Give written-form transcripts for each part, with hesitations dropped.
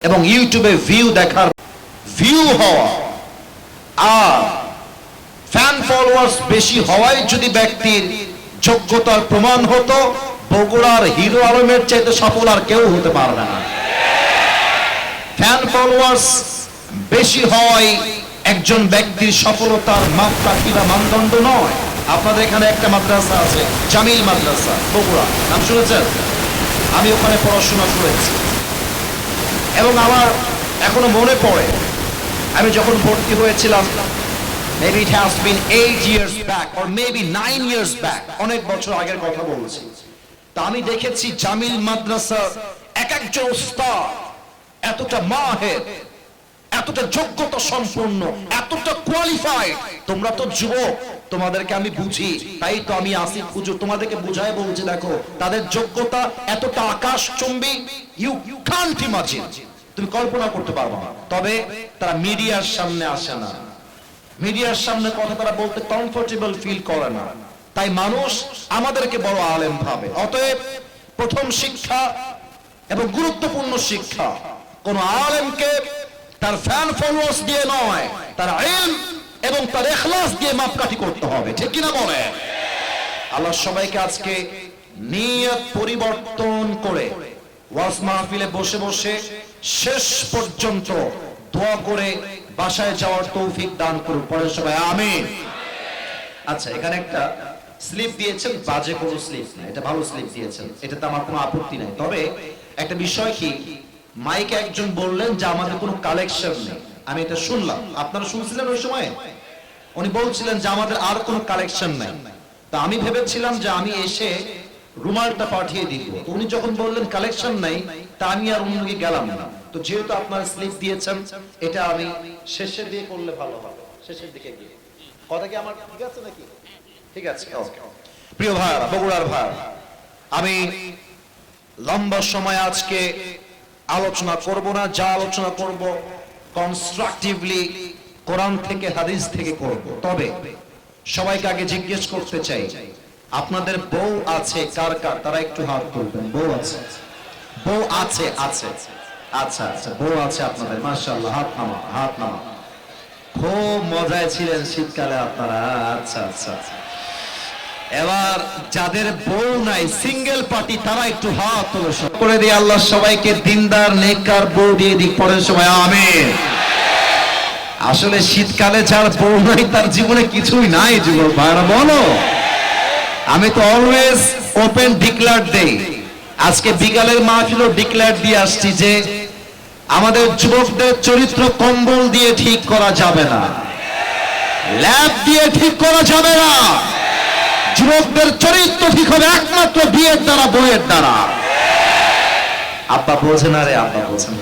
এবং ইউটিউবে ভিউ দেখার ভিউ হওয়া আর ফ্যান ফলোয়ার্স বেশি হওয়ায় যদি ব্যক্তির যোগ্যতার প্রমাণ হতো, বগুড়ার হিরো আলমের চাইতে সফল আর কেউ হতে পারবে না। ফ্যান ফলোয়ার্স বেশি হওয়ায় একজন ব্যক্তির সফলতার মাপকাঠি বা মানদণ্ড নয়। আপনাদের এখানে একটা মাদ্রাসা আছে, জামিল মাদ্রাসা, বগুড়া, নাম শুনেছেন? আমি ওখানে পড়াশোনা করেছি এবং আমার এখনো মনে পড়ে আমি যখন ভর্তি হয়েছিলাম, maybe it has been 8 years back or maybe 9 years back, অনেক বছর আগের কথা বলছি। তা আমি দেখেছি জামিল মাদ্রাসা এক একজন উস্তাদ এতটা মাহের, এতটা যোগ্যতা সম্পন্ন, এতটা কোয়ালিফাইড। তোমরা তো যুবক, তোমাদেরকে আমি বুঝি, তাই তো আমি আসি খুঁজো তোমাদেরকে বুঝায় বলছি, দেখো তাদের যোগ্যতা এতটা আকাশচুম্বী, ইউ কান্ট ইমাজিন, তুমি কল্পনা করতে পারবে না। তবে তারা মিডিয়ার সামনে আসে না, মিডিয়ার সামনে কথা তারা বলতে কমফোর্টেবল ফিল করে না, তাই মানুষ আমাদেরকে বড় আলেম ভাবে। অতএব প্রথম শিক্ষা এবং গুরুত্বপূর্ণ শিক্ষা, কোন আলেমকে তার ফ্যান ফলোয়ার্স দিয়ে নয়, তার ইলম এবং তার ইখলাস দিয়ে মাপকাঠি করতে হবে, ঠিক কিনা বলে? আল্লাহ সবাইকে আজকে নিয়ত পরিবর্তন করে ওয়াজ মাহফিলে বসে বসে শেষ পর্যন্ত দোয়া করে বাসায় যাওয়ার তৌফিক দান করুন। পরে সবাই আমিন। আচ্ছা, এখানে একটা স্লিপ দিয়েছেন, বাজে কোনো স্লিপ না, এটা ভালো স্লিপ দিয়েছেন, এটাতে আমার কোনো আপত্তি নাই। তবে একটা বিষয় কি, মাইকে একজন বললেন যে আমাদের কোনো কালেকশন নেই, আমি এটা শুনলাম, আপনারা শুনছিলেন ওই সময়? উনি বলছিলেন যে আমাদের আর কোনো কালেকশন নাই। তা আমি ভেবেছিলাম যে আমি এসে রুমালটা পাঠিয়ে দিব। উনি যখন বললেন কালেকশন নাই, তা আমি আর অন্যদিকে গেলাম না। তো যেহেতু আপনারা স্লিপ দিয়েছেন, এটা আমি শেষের দিকে করলে ভালো হবে, শেষের দিকে গিয়ে। কথা কি আমার ঠিক আছে নাকি? ঠিক আছে, ওকে। প্রিয় ভাইরা, বগুড়ার ভাই, আমি লম্বা সময় আজকে আলোচনা করব না, যা আলোচনা করব কনস্ট্রাকটিভলি কোরআন থেকে হাদিস থেকে করব। তবে সবাইকে আগে জিজ্ঞেস করতে চাই, আপনাদের বউ আছে কার কার? তারা একটু হাত তুলবেন। বউ আছে? বউ আছে? আছে, আচ্ছা আচ্ছা, বউ আছে আপনাদের, মাশাআল্লাহ, হাত নামা, হাত নামা। খুব মজায় ছিলেন শীতকালে আপনারা, আচ্ছা আচ্ছা। এবার যাদের বউ নাই, সিঙ্গেল পার্টি, তারা একটু হাত তুলে করে দিয়ে আল্লাহ সবাইকে দিনদার নেককার বউ দিয়ে দিক। পরে সবাই আমিন। আসলে শীতকালে যার বউ নাই তার জীবনে কিছুই নাই, যুবক ভাইরা বলো। আমি তো অলওয়েজ ওপেন ডিক্লেয়ার দেই, আজকে বিকালের মাহফিলও ডিক্লেয়ার দিয়ে আসছি যে আমাদের যুবকদের চরিত্র কম্বল দিয়ে ঠিক করা যাবে না, ল্যাব দিয়ে ঠিক করা যাবে না। যুবকদের চরিত্র ঠিক হবে একমাত্র বিয়ের দ্বারা, বইয়ের দ্বারা। আব্বা বোঝে না রে, আব্বা বোঝে না।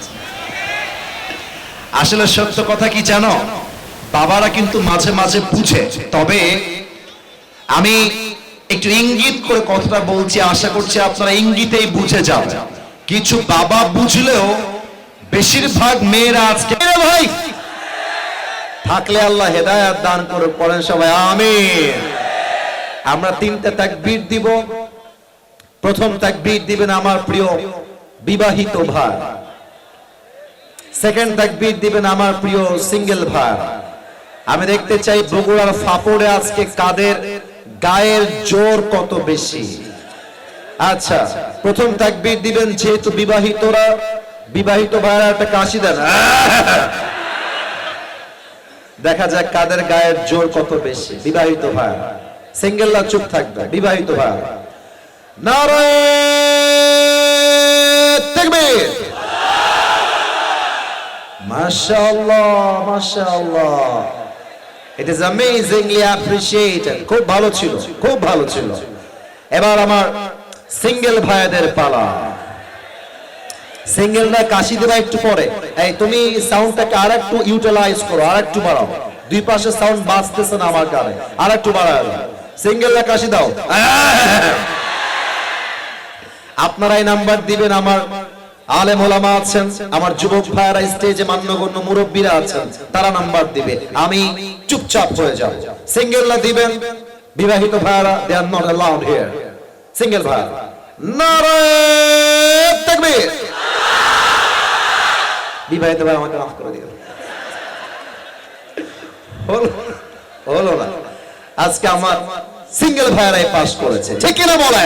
আসলে সত্য কথা কি জানো, বাবারা কিন্তু মাঝে মাঝে বুঝে। তবে আমি একটু ইঙ্গিত করে কথাটা বলছি, আশা করছি আপনারা ইঙ্গিতেই বুঝে যাবেন। কিছু বাবা বুঝলেও বেশিরভাগ মেয়েরা আজকে, ভাই থাকলে আল্লাহ হেদায়েত দান করুক। পড়েন সবাই আমিন। আমরা তিনটা তাকবীর দিব। প্রথম তাকবীর দিবেন আমার প্রিয় বিবাহিত ভাই, সেকেন্ড তাকবীর দিবেন আমার প্রিয় সিঙ্গেল ভাই। আমি দেখতে চাই বগুড়ার ফাপড়ে আজকে কাদের গায়ের জোর কত বেশি। আচ্ছা, প্রথম তাকবীর দিবেন যেহেতু বিবাহিতরা, বিবাহিত ভাইরা একটা কাশি দেন, দেখা যাক কাদের গায়ের জোর কত বেশি। বিবাহিত ভাই, সিঙ্গেলরা চুপ থাকবে। বিবাহিত ভাই, নারে তাকবীর, মাশাআল্লাহ মাশাআল্লাহ, ইট ইজ অ্যামেজিংলি অ্যাপ্রিশিয়েটেড। খুব ভালো ছিল, খুব ভালো ছিল। এবার আমার সিঙ্গেল ভাইদের পালা। সিঙ্গেলরা কাশি দেবা একটু পরে। এই তুমি সাউন্ডটাকে আরেকটু ইউটিলাইজ করো, আরেকটু বাড়াও। দুই পাশে সাউন্ড বাজতেছে না আমার কানে, আরেকটু বাড়াও। সিঙ্গেলরা কাশি দাও। আপনারাই নাম্বার দিবেন। আমার আলেম ওলামা আছেন, আমার যুবক ভাইরা স্টেজে মান্যগণ্য মুরব্বীরা আছেন, তারা নাম্বার দিবে, আমি চুপচাপ হয়ে যাব। সিঙ্গেলরা দিবেন, বিবাহিত ভাইরা they are not allowed here. Single ভাই, নারে তাকবীর, বিবাহিত ভাই আমাকে মাফ করে দিও। হলো না, আজকে আমার সিঙ্গেল ভাইরাই পাস করেছে, ঠিক না বলে?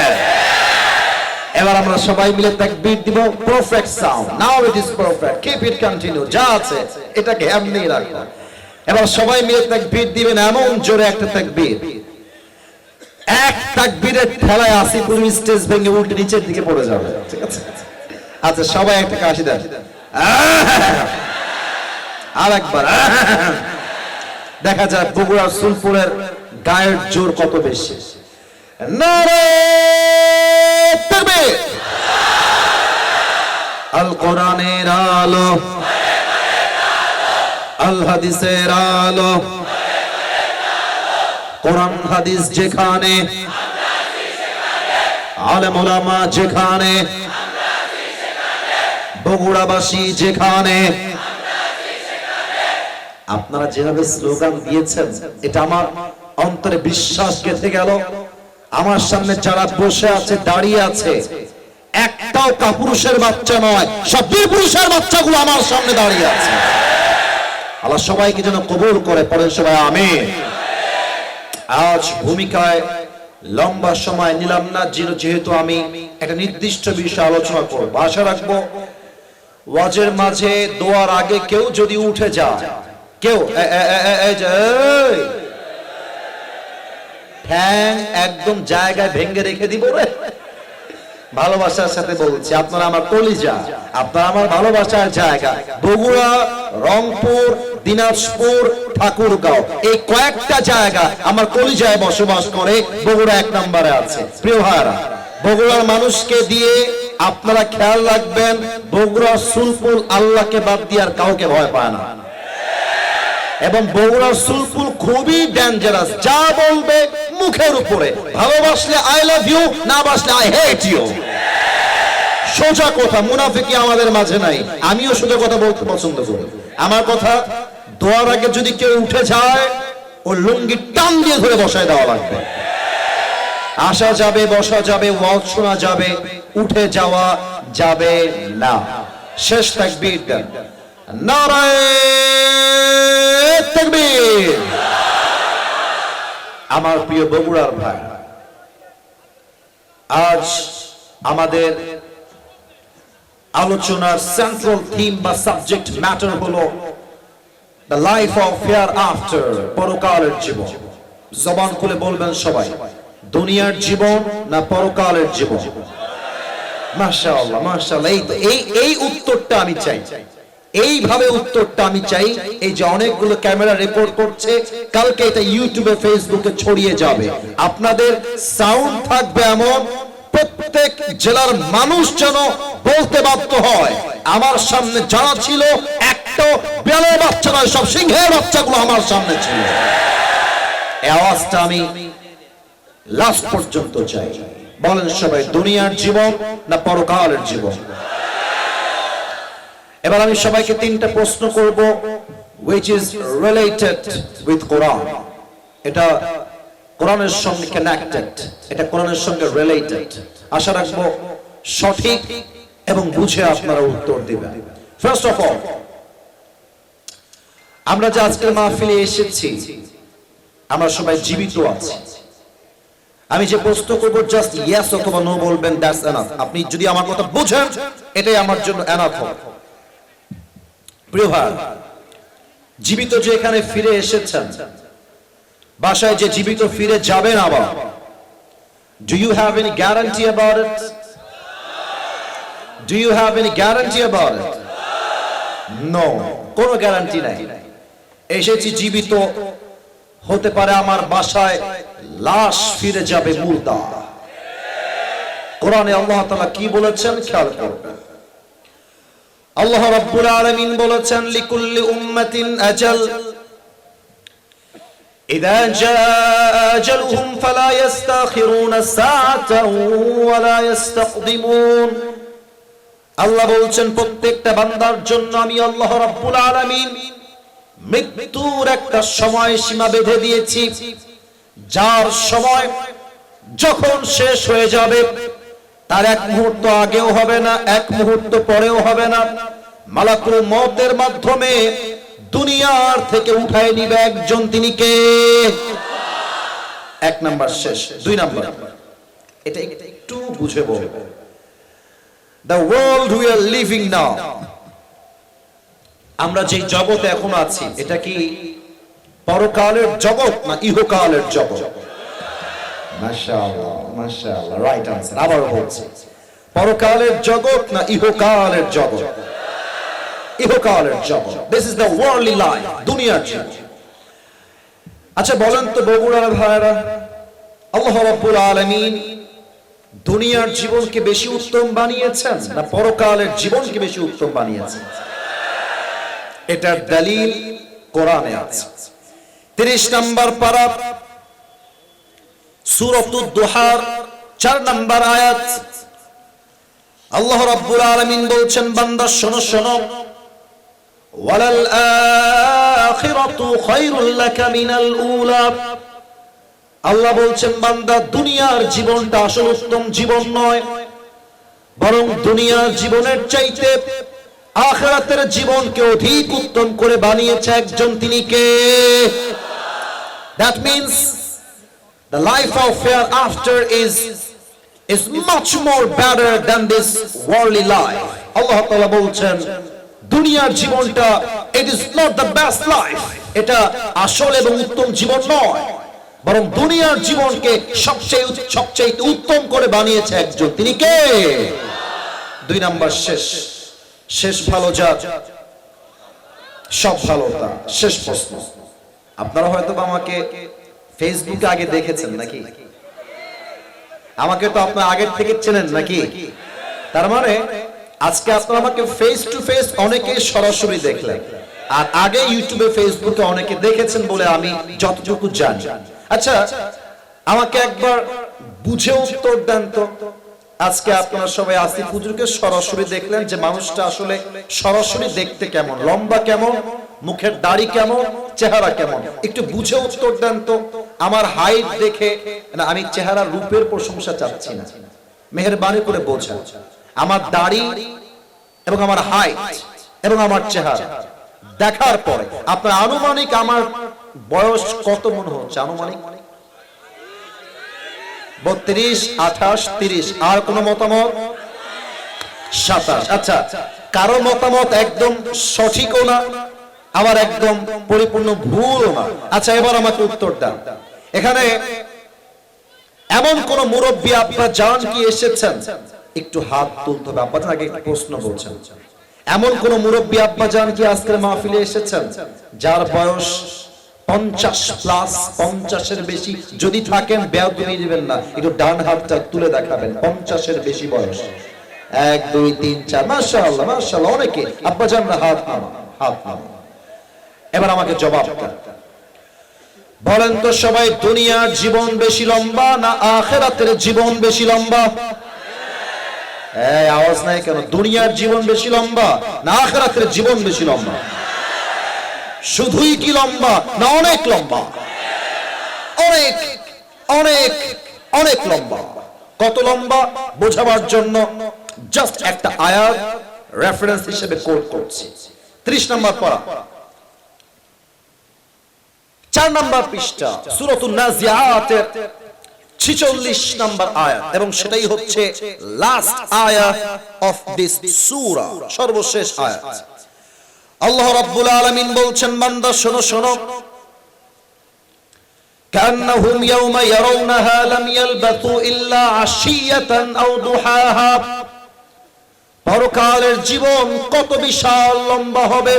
এবার আমরা সবাই মিলে তাকবীর দিব, perfect sound, now it is perfect, keep it continue, যা আছে এটাকে এমনি রাখো। এবার সবাই মিলে তাকবীর দিবেন, এমন জোরে একটা তাকবীর, এক তাকবীরের ঠেলায় আসিফুল স্টেজ ভেঙে উল্টে নিচের দিকে পড়ে যাবে, ঠিক আছে? আচ্ছা সবাই একটা কাশি দেন, আর একবার, দেখা যায় বগুড়ার সুলপুরের গায়ের জোর কত বেশি। নারে তাকবীর, আল কোরআনের আলো, আল হাদিসের আলো, কোরআন হাদিস যেখানে, আলেম ওলামা যেখানে, বগুড়াবাসী যেখানে। আপনারা যেভাবে স্লোগান দিয়েছেন, এটা আমার অন্তরে বিশ্বাস গেঁথে গেল। আমার সামনে যারা বসে আছে, দাঁড়িয়ে আছে, একটাও কাপুরুষের বাচ্চা নয়, সব বীরপুরুষের বাচ্চাগুলো আমার সামনে দাঁড়িয়ে আছে। আল্লাহ সবাইকে যেন কবুল করে, পড়েন সবাই আমিন। আজ ভূমিকায় লম্বা সময় নিলাম না, যেহেতু আমি একটা নির্দিষ্ট বিষয় আলোচনা করব। আশা রাখবো ওয়াজের মাঝে দোয়ার আগে কেউ যদি উঠে যায়, কেউ ঠ্যাং একদম জায়গায় ভেঙে রেখে দিব রে, ভালোবাসার সাথে বলছি, আপনারা আমার কলিজা, আপনারা আমার ভালোবাসার জায়গা। বগুড়া, রংপুর, দিনাজপুর, ঠাকুরগাঁও, এই কয়েকটা জায়গা আমার কলিজায় বসবাস করে, বগুড়া এক নম্বরে আছে। প্রিয় ভাইরা, বগুড়ার মানুষকে দিয়ে আপনারা খেয়াল রাখবেন, বগুড়া সুলপুর আল্লাহকে বাদ দিয়ে আর কাউকে ভয় পায় না, এবং বগুড়ার সুলপুর খুবই ডেঞ্জারাস। যা বলবে মুখের উপরে, ভালোবাসলে আই লাভ ইউ, না বাসলে আই হেট ইউ। সোজা কথা, মুনাফিকি আমাদের মাঝে নাই। আমিও সোজা কথা বলতে পছন্দ করি। আমার কথা, দোয়ার আগে যদি কেউ উঠে যায়, ও লুঙ্গি টান দিয়ে ধরে বসায় দেওয়া লাগবে। আসা যাবে, বসা যাবে, ওয়াজ শোনা যাবে, উঠে যাওয়া যাবে না। শেষ তাকবীর দেন, নারায়ে তাকবীর। আমার প্রিয় বগুড়ার ভাই, আজ আমাদের আলোচনার সেন্ট্রাল থিম বা সাবজেক্ট ম্যাটার হলো the life of here after, পরকালের জীবন। জবান খুলে বলবেন সবাই, দুনিয়ার জীবন না পরকালের জীবন? মাশাআল্লাহ, মাশাআল্লাহ। এই উত্তরটা আমি চাই, এইভাবে উত্তরটা আমি চাই। এই যে অনেকগুলো ক্যামেরা রেকর্ড করছে, কালকে এটা ইউটিউবে, ফেসবুকে ছড়িয়ে যাবে। আপনাদের সাউন্ড থাকবে এমন, প্রত্যেক জেলার মানুষ যেন বলতে বাধ্য হয়, আমার সামনে যারা ছিল একটা বেলের বাচ্চা নয়, সব সিংহের বাচ্চাগুলো আমার সামনে ছিল। এই আওয়াজটা আমি লাস্ট পর্যন্ত চাই। বলেন সবাই, দুনিয়ার জীবন না পরকালের জীবন? এবার আমি সবাইকে তিনটা প্রশ্ন করব, which is related with Quran। এটা কোরআনের সঙ্গে কানেক্টেড, এটা কোরআনের সঙ্গে রিলেটেড। আশা রাখবো সঠিক এবং বুঝে আপনারা উত্তর দিবেন। ফার্স্ট অফ অল, আমরা যে আজকের মাহফিলে এসেছি, আমরা সবাই জীবিত আছি। আমি যে প্রশ্ন করব, জাস্ট ইয়েস অথবা নো বলবেন, দ্যাটস এনাফ। আপনি যদি আমার কথা বুঝেন, এটাই আমার জন্য এনাফ হবে। প্রিয় ভাই, জীবিত যে এখানে ফিরে এসেছেন, বাসায় যে জীবিত ফিরে যাবেন আবার, do you have any guarantee about it? Do you have any guarantee about it? No, কোনো গ্যারান্টি নাই। এসেছি জীবিত, হতে পারে আমার বাসায় লাশ ফিরে যাবে মুর্দা। কোরআনে আল্লাহ তাআলা কি বলেছেন খেয়াল করবেন। আল্লাহ রাব্বুল আলামিন বলেছেন, লিকুল্লি উম্মাতিন আজাল, ইযা জাআ আজালুহুম ফালা ইস্তাখিরুনা সাআতান ওয়ালা ইস্তাকদিমুন। আল্লাহ বলছেন, প্রত্যেকটা বান্দার জন্য আমি আল্লাহ রাব্বুল আলামিন মৃত্যুর একটা সময় সীমা বেঁধে দিয়েছি, যার সময় যখন শেষ হয়ে যাবে, তার এক মুহূর্ত আগেও হবে না, এক মুহূর্ত পরেও হবে না। মালাকুল মউতের মাধ্যমে দুনিয়ার থেকে উঠায় নিবে একজন, তিনি কে? এক নাম্বার শেষ। দুই নাম্বার, এটা একটু বুঝে বলবো। The world we are living now, আমরা যে জগতে এখন আছি, এটা কি পরকালের জগৎ না ইহকালের জগৎ? মাশাআল্লাহ, মাশাআল্লাহ, রাইট আনসার। আবার বলছি, পরকালের জগৎ না ইহকালের জগৎ? ইহকালের জগৎ। This is the worldly life, দুনিয়ার জীবন। আচ্ছা বলেন তো বগুড়ার ভাইরা, আল্লাহ রাব্বুল আলামিন দুনিয়ার জীবনকে বেশি উত্তম বানিয়েছেন না পরকালের জীবনকে বেশি উত্তম বানিয়েছেন? এটার দলিল কোরআনে আছে। 30 নম্বর পারা, সূরাতুদ দুহার 4 নম্বর আয়াত। আল্লাহ রাব্বুল আলামিন বলছেন, বান্দা শোনো শোনো, ওয়ালাল আখিরাতু খায়রুল লাকা মিনাল উলা। আল্লাহ বলছেন, বান্দা দুনিয়ার জীবনটা আসল উত্তম জীবন নয়, বরং দুনিয়ার জীবনের চাইতে আখিরাতের জীবনকে অধিক উত্তম করে বানিয়েছে একজন, তিনি কে? That means the life of hereafter is much more better than this worldly life. আল্লাহ তাআলা বলছেন, দুনিয়ার জীবনটা it is not the best life, এটা আসল এবং উত্তম জীবন নয়, বরং দুনিয়ার জীবনকে সবচেয়ে উত্তম করে বানিয়েছে একজন, তিনি কে? দুই নাম্বার শেষ ভালো যা, সব ভালো তা। শেষ প্রশ্ন, আপনারা হয়তো আমাকে ফেসবুকে আগে দেখেছেন নাকি? আমাকে তো আপনারা আগের থেকে চেনেন নাকি? তার মানে আজকে আপনারা আমাকে ফেস টু ফেস অনেকে সরাসরি দেখলেন, আর আগে ইউটিউবে ফেসবুকে অনেকে দেখেছেন বলে আমি যতটুকু জানি। আচ্ছা আমাকে একবার বুঝে উত্তর দেন তো, আজকে আপনারা সবাই আসিফ হুজুরকে সরাসরি দেখলেন, যে মানুষটা আসলে সরাসরি দেখতে কেমন, লম্বা কেমন, মুখের দাড়ি কেমন, চেহারা কেমন, একটু বুঝে উত্তর দেন তো। আমার হাইট দেখে না, আমি চেহারা রূপের প্রশংসা চাচ্ছি না, মেহেরবানি করে বোঝেন, আমার দাড়ি এবং আমার হাইট এবং আমার চেহারা দেখার পরে আপনার আনুমানিক আমার বয়স কত মনে হচ্ছে? আনুমানিক 32, 28, 30। আর কোন মতামত? 27। আচ্ছা, কারো মতামত একদম সঠিকও না, আবার একদম পরিপূর্ণ ভুলও না। আচ্ছা এবার আমাকে উত্তর দেন, এখানে এমন কোন মুরব্বী আপনারা জান কি এসেছেন? একটু হাত তুলতে হবে, আপনারা আগে প্রশ্ন বলছেন। এমন কোন মুরব্বী আব্বা জান কি আজকের মাহফিলে এসেছেন যার বয়স 50 প্লাস, 50-এর বেশি? যদি থাকেন বেয়াদবি দিবেন না, একটু ডান হাতটা তুলে দেখাবেন। 50-এর বেশি বয়স? 1 2 3 4, মাশাআল্লাহ মাশাআল্লাহ, অনেকে আব্বা জানরা হাত নামান। এবার আমাকে জবাব দেন, বলেন তো সবাই, দুনিয়ার জীবন বেশি লম্বা না আখিরাতের জীবন বেশি লম্বা? এই আওয়াজ নাই কেন? দুনিয়ার জীবন বেশি লম্বা না আখিরাতের জীবন বেশি লম্বা? শুধুই কি লম্বা না অনেক লম্বা? অনেক অনেক অনেক লম্বা। কত লম্বা বোঝাবার জন্য জাস্ট একটা আয়াত রেফারেন্স হিসেবে কোট করছি। 30 নম্বর পারা, 4 নম্বর পৃষ্ঠা, সূরাতুন নাজিআতের 46 নম্বর আয়াত, এবং সেটাই হচ্ছে লাস্ট আয়াত অফ দিস সূরা, সর্বশেষ আয়াত। আল্লাহ রাব্বুল আলামিন বলছেন, বান্দা শোনো শোনো, কান্নাহুম ইয়াওমা ইয়ারাউনাহা লাম ইয়ালবাথু ইল্লা আশিয়াতান আও দুহাহা। পরকালের জীবন কত বিশাল লম্বা হবে,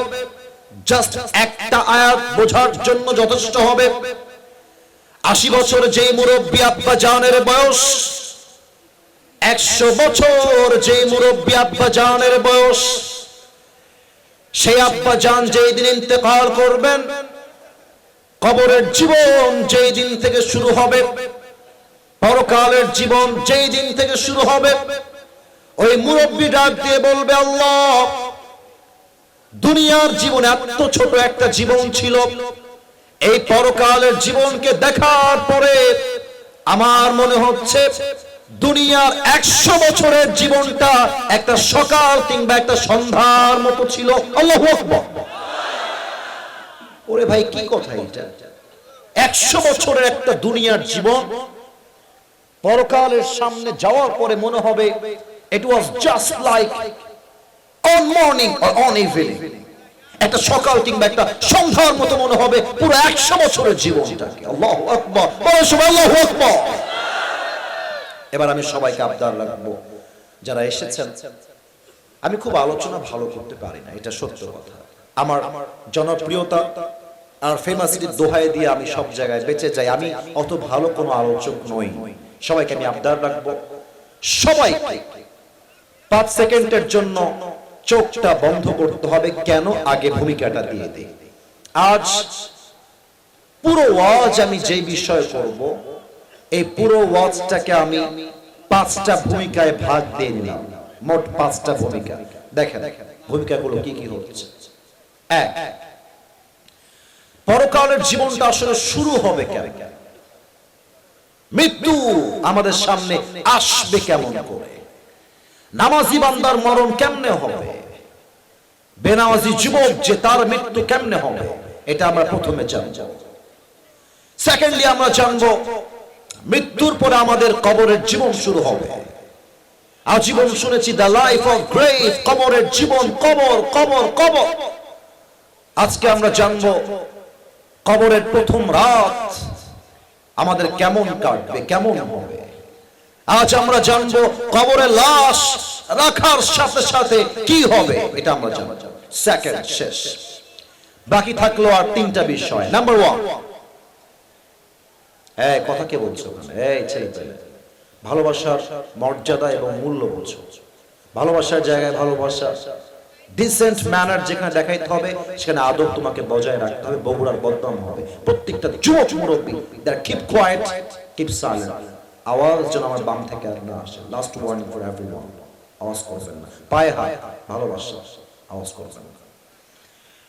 জাস্ট একটা আয়াত বোঝার জন্য যথেষ্ট হবে। 80 বছর যে মুরব্বী আব্বা জানের বয়স, 100 বছর যে মুরব্বী আব্বা জানের বয়স, সেই আব্বা জান যেই দিন ইন্তেকাল করবেন, কবরের জীবন যেই দিন থেকে শুরু হবে, পরকালের জীবন যেই দিন থেকে শুরু হবে, ওই মুরব্বী ডাক দিয়ে বলবে, আল্লাহ দুনিয়ার জীবন এত ছোট একটা জীবন ছিল, এই পরকালের জীবনকে দেখার পরে আমার মনে হচ্ছে দুনিয়ার 100 বছরের জীবনটা একটা সকাল কিংবা একটা সন্ধ্যার মতো ছিল। আল্লাহু আকবার। ওরে ভাই কি কথা এটা? 100 বছরের একটা দুনিয়ার জীবন পরকালের সামনে যাওয়ার পরে মনে হবে it was just like on morning or on evening, একটা সকাল কিংবা একটা সন্ধ্যার মতো মনে হবে পুরো 100 বছরের জীবনটাকে। আল্লাহু আকবার, বলো সবাই আল্লাহু আকবার। এবার আমি সবাইকে আবদার রাখবো যারা এসেছেন, আমি খুব আলোচনা ভালো করতে পারি না, এটা সত্য কথা। আমার জনপ্রিয়তা আর ফেমাসিটির দোহাই দিয়ে আমি সব জায়গায় বেঁচে যাই, আমি অত ভালো কোনো আলোচক নই। সবাইকে আমি আবদার রাখবো, সবাই 5 সেকেন্ডের জন্য চোখটা বন্ধ করতে হবে। কেন? আগে ভূমিকাটা দিয়ে দিই। আজ পুরো ওয়াজ আমি যে বিষয় করব, এই পুরো ওয়াজটাকে আমি 5টা ভূমিকায় ভাগ দিয়ে নিলাম, মোট 5টা ভূমিকা। দেখেন ভূমিকাগুলো কি কি হচ্ছে। 1, পরকালের জীবনটা আসলে শুরু হবে কেন? মৃত্যু আমাদের সামনে আসবে কেমন করে? নামাজি বান্দার মরণ কেমনে হবে? বেনামাজি যুবক যে তার মৃত্যু কেমনে হবে, এটা আমরা প্রথমে জানবো। সেকেন্ডলি আমরা জানবো মৃত্যুর পরে আমাদের কবরের জীবন শুরু হবে। আজীবন শুনেছি দ্য লাইফ অফ গ্রেভ, কবরের জীবন, কবর কবর কবর। আজকে আমরা জানবো কবরের প্রথম রাত আমাদের কেমন কাটবে, কেমন হবে। আজ আমরা জানবো কবরে লাশ রাখার সাথে সাথে কি হবে, এটা আমরা জানবো। সেকেন্ড শেষ, বাকি থাকলো আর 3টা বিষয়। নাম্বার 1, এই কথা কে বলছো? এই ছেলে ভালোবাসার মর্যাদা এবং মূল্য বুঝো। ভালোবাসার জায়গায় ভালোবাসা, ডিসেন্ট ম্যানার যেখানে দেখাইতে হবে সেখানে আদব তোমাকে বজায় রাখতে হবে। বগুড়ার বদনাম হবে। প্রত্যেকটা যুবক মুরব্বী that keep quiet, keep silent. আওয়াজ যেন আমার বাম থেকে আর না আসে। লাস্ট ওয়ার্নিং ফর এভরিওয়ান, আওয়াজ করবেন না। পায়ে হাত, ভালোবাসা, আওয়াজ করবেন না।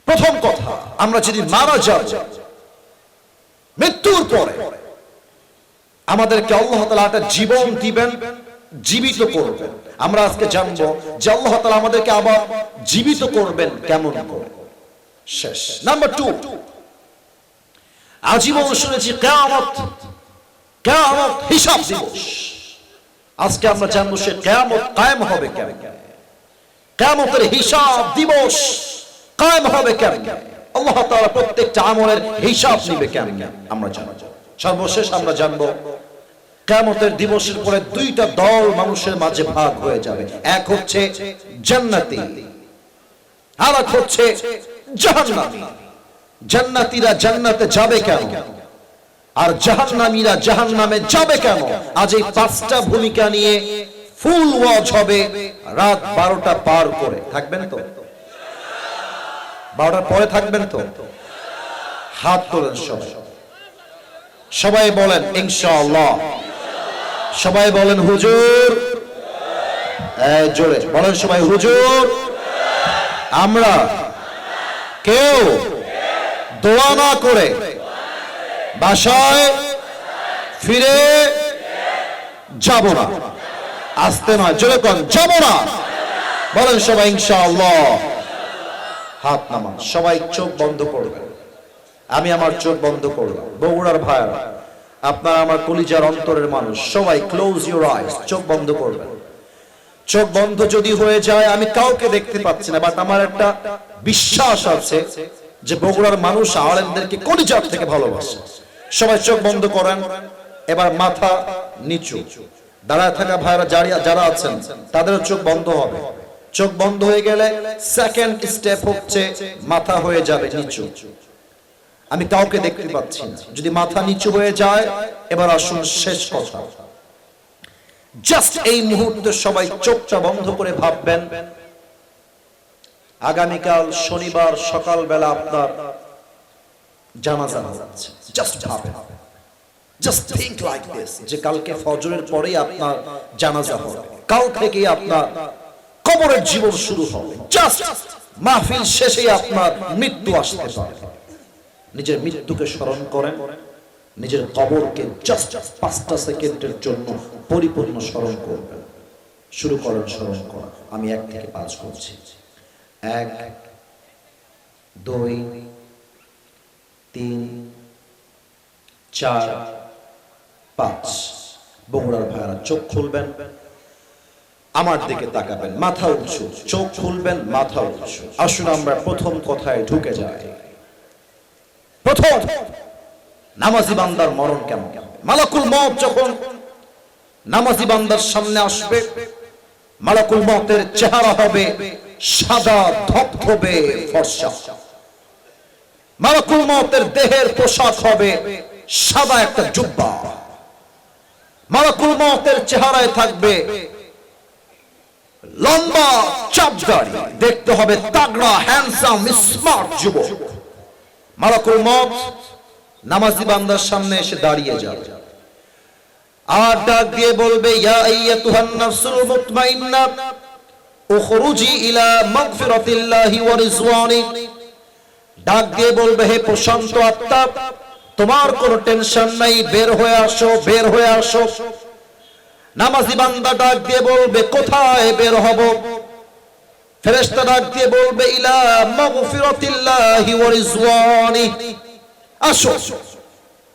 প্রথম কথা, আমরা যদি মারা যাব, মৃত্যুর পরে আমাদেরকে আল্লাহ তাআলা একটা জীবন দিবেন, জীবিত করবেন। আমরা আজকে জানবো যে আল্লাহ তাআলা আমাদেরকে আবার জীবিত করবেন কেমন করে। শেষ। নাম্বার 2, আজীবন শুনেছি কিয়ামত, কিয়ামত হিসাব দিবস। আজকে আমরা জানবো সে কিয়ামত কায়েম হবে কেমন, কিয়ামতের হিসাব দিবস কায়েম হবে কেমন, আল্লাহ তাআলা প্রত্যেকটা আমলের হিসাব নেবে কেমন, আমরা জানবো। সর্বশেষ আমরা জানবো কিয়ামতের দিবসের পরে 2টা দল মানুষের মাঝে ভাগ হয়ে যাবে। এক হচ্ছে জান্নাতি, আর এক হচ্ছে জাহান্নামী। জান্নাতীরা জান্নাতে যাবে কেন আর জাহান্নামীরা জাহান্নামে যাবে কেন? আজ এই 5টা ভূমিকা নিয়ে ফুল ওয়াজ হবে রাত 12টা পার করে। থাকবেন তো? 12টার পরে থাকবেন তো? হাত তোলেন সবাই, সবাই বলেন ইনশাআল্লাহ। সবাই বলেন হুজুর। এই জোরে বলেন সবাই হুজুর। আমরা কেউ দোয়া না করে বাসায় ফিরে যাব না। আসতে নয়, জোরে কোন যাব না। বলেন সবাই ইনশাআল্লাহ। হাত নামান, সবাই চোখ বন্ধ করবেন। আমি আমার চোখ বন্ধ করলাম। বগুড়ার ভাইরা, আপনারা আমার কলিজার অন্তরের মানুষ, সবাই ক্লোজ ইউর আইস, চোখ বন্ধ করবেন। চোখ বন্ধ যদি হয়ে যায়, আমি কাউকে দেখতে পাচ্ছি না, বাট আমার একটা বিশ্বাস আছে যে বগুড়ার মানুষ আলেমদেরকে কলিজার থেকে ভালোবাসে। সবাই চোখ বন্ধ করেন। এবার মাথা নিচু। দাঁড়ায় থাকা ভাইরা যারা আছেন তাদেরও চোখ বন্ধ হবে। চোখ বন্ধ হয়ে গেলে সেকেন্ড স্টেপ হচ্ছে মাথা হয়ে যাবে নিচু। আমি কাউকে দেখতে পাচ্ছি না। যদি মাথা নিচু হয়ে যায়, এবার আসুন শেষ কথা। জাস্ট এই মুহূর্তে সবাই চোখটা বন্ধ করে ভাববেন, আগামীকাল শনিবার সকালবেলা আপনার জানাজা হচ্ছে। জাস্ট ভাবেন, জাস্ট থিংক লাইক দিস, যে কালকে ফজরের পরেই আপনার জানাজা হবে, কাল থেকেই আপনার কবরের জীবন শুরু হবে। জাস্ট মাহফিল শেষেই আপনার মৃত্যু আসতে পারে। নিজের মৃত্যুকে স্মরণ করেন, নিজের কবরকে জাস্ট 5টা সেকেন্ডের জন্য পরিপূর্ণ স্মরণ করবেন। শুরু করেন স্মরণ করা। আমি 1 থেকে 5 বলছি। 1 2 3 4 5। বগুড়ার ভাইরা চোখ খুলবেন, আমার দিকে তাকাবেন, মাথা উঁচু, চোখ খুলবেন, মাথা উঁচু। আসুন আমরা প্রথম কথায় ঢুকে যাই। প্রথম, নামাজি বান্দার মরণ কেমন? মালাকুল মউত যখন নামাজি বান্দার সামনে আসবে, মালাকুল মউতের চেহারা হবে সাদা ধবধবে ফর্সা। মালাকুল মউতের দেহের পোশাক হবে সাদা একটা জুব্বা। মালাকুল মউতের চেহারায় থাকবে লম্বা চাপ দাড়ি, দেখতে হবে তাগড়া, হ্যান্ডসাম, স্মার্ট যুবক। মালাকুল মউত নামাজি বান্দার সামনে এসে দাঁড়িয়ে যাবে আর ডাক দিয়ে বলবে, ইয়া আইয়াতুহান নাফসুল মুতমাইন্নাহ উখরুজি ইলা মাগফিরাতিল্লাহি ওয়া রিজওয়ানি। ডাক দিয়ে বলবে, হে প্রশান্ত আত্মা, তোমার কোনো টেনশন নাই, বের হয়ে আসো, বের হয়ে আসো। নামাজি বান্দা ডাক দিয়ে বলবে, কোথায় বের হব? ফেরেশতা ডাক দিয়ে বলবে, ইলা মাগফিরাতিল্লাহি ওয়া রিজওয়ানি, আসো,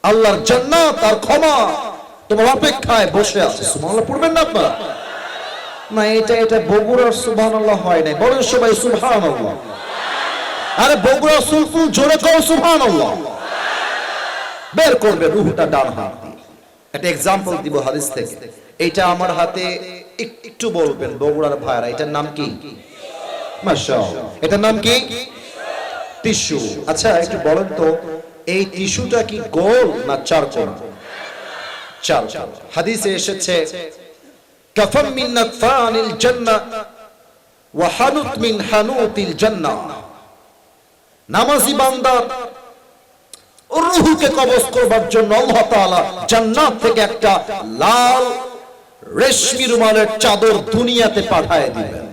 আল্লাহর জান্নাত আর ক্ষমা তোমার অপেক্ষায় বসে আছে। সুবহানাল্লাহ পড়বেন না আপনারা? না, এটা বগুড়ার সুবহানাল্লাহ হয় নাই। বলেন সবাই সুবহানাল্লাহ। আরে বগুড়া সুলফুল জোরে কও সুবহানাল্লাহ। বের করবে রূহটা ডান হাত দিয়ে। একটা এক্সাম্পল দিব হাদিস থেকে। এটা আমার হাতে, একটু বলবেন বগুড়ার ভাইরা, এটার নাম কি? মাশাআল্লাহ। এটার নাম কি? টিস্যু। আচ্ছা একটু বলেন তো, এই টিস্যুটা কি গোল না চারকোনা? চারকোনা। হাদিসে এসেছে, কাফাম মিন নাকফানিল জান্নাহ ওয়া হানুত মিন হানুতিল জান্নাহ। নামাজি বান্দা রূহকে কবজ করবার জন্য আল্লাহ তাআলা জান্নাত থেকে একটা লাল রেশমি রুমালের চাদর দুনিয়াতে পাঠিয়ে দিবেন।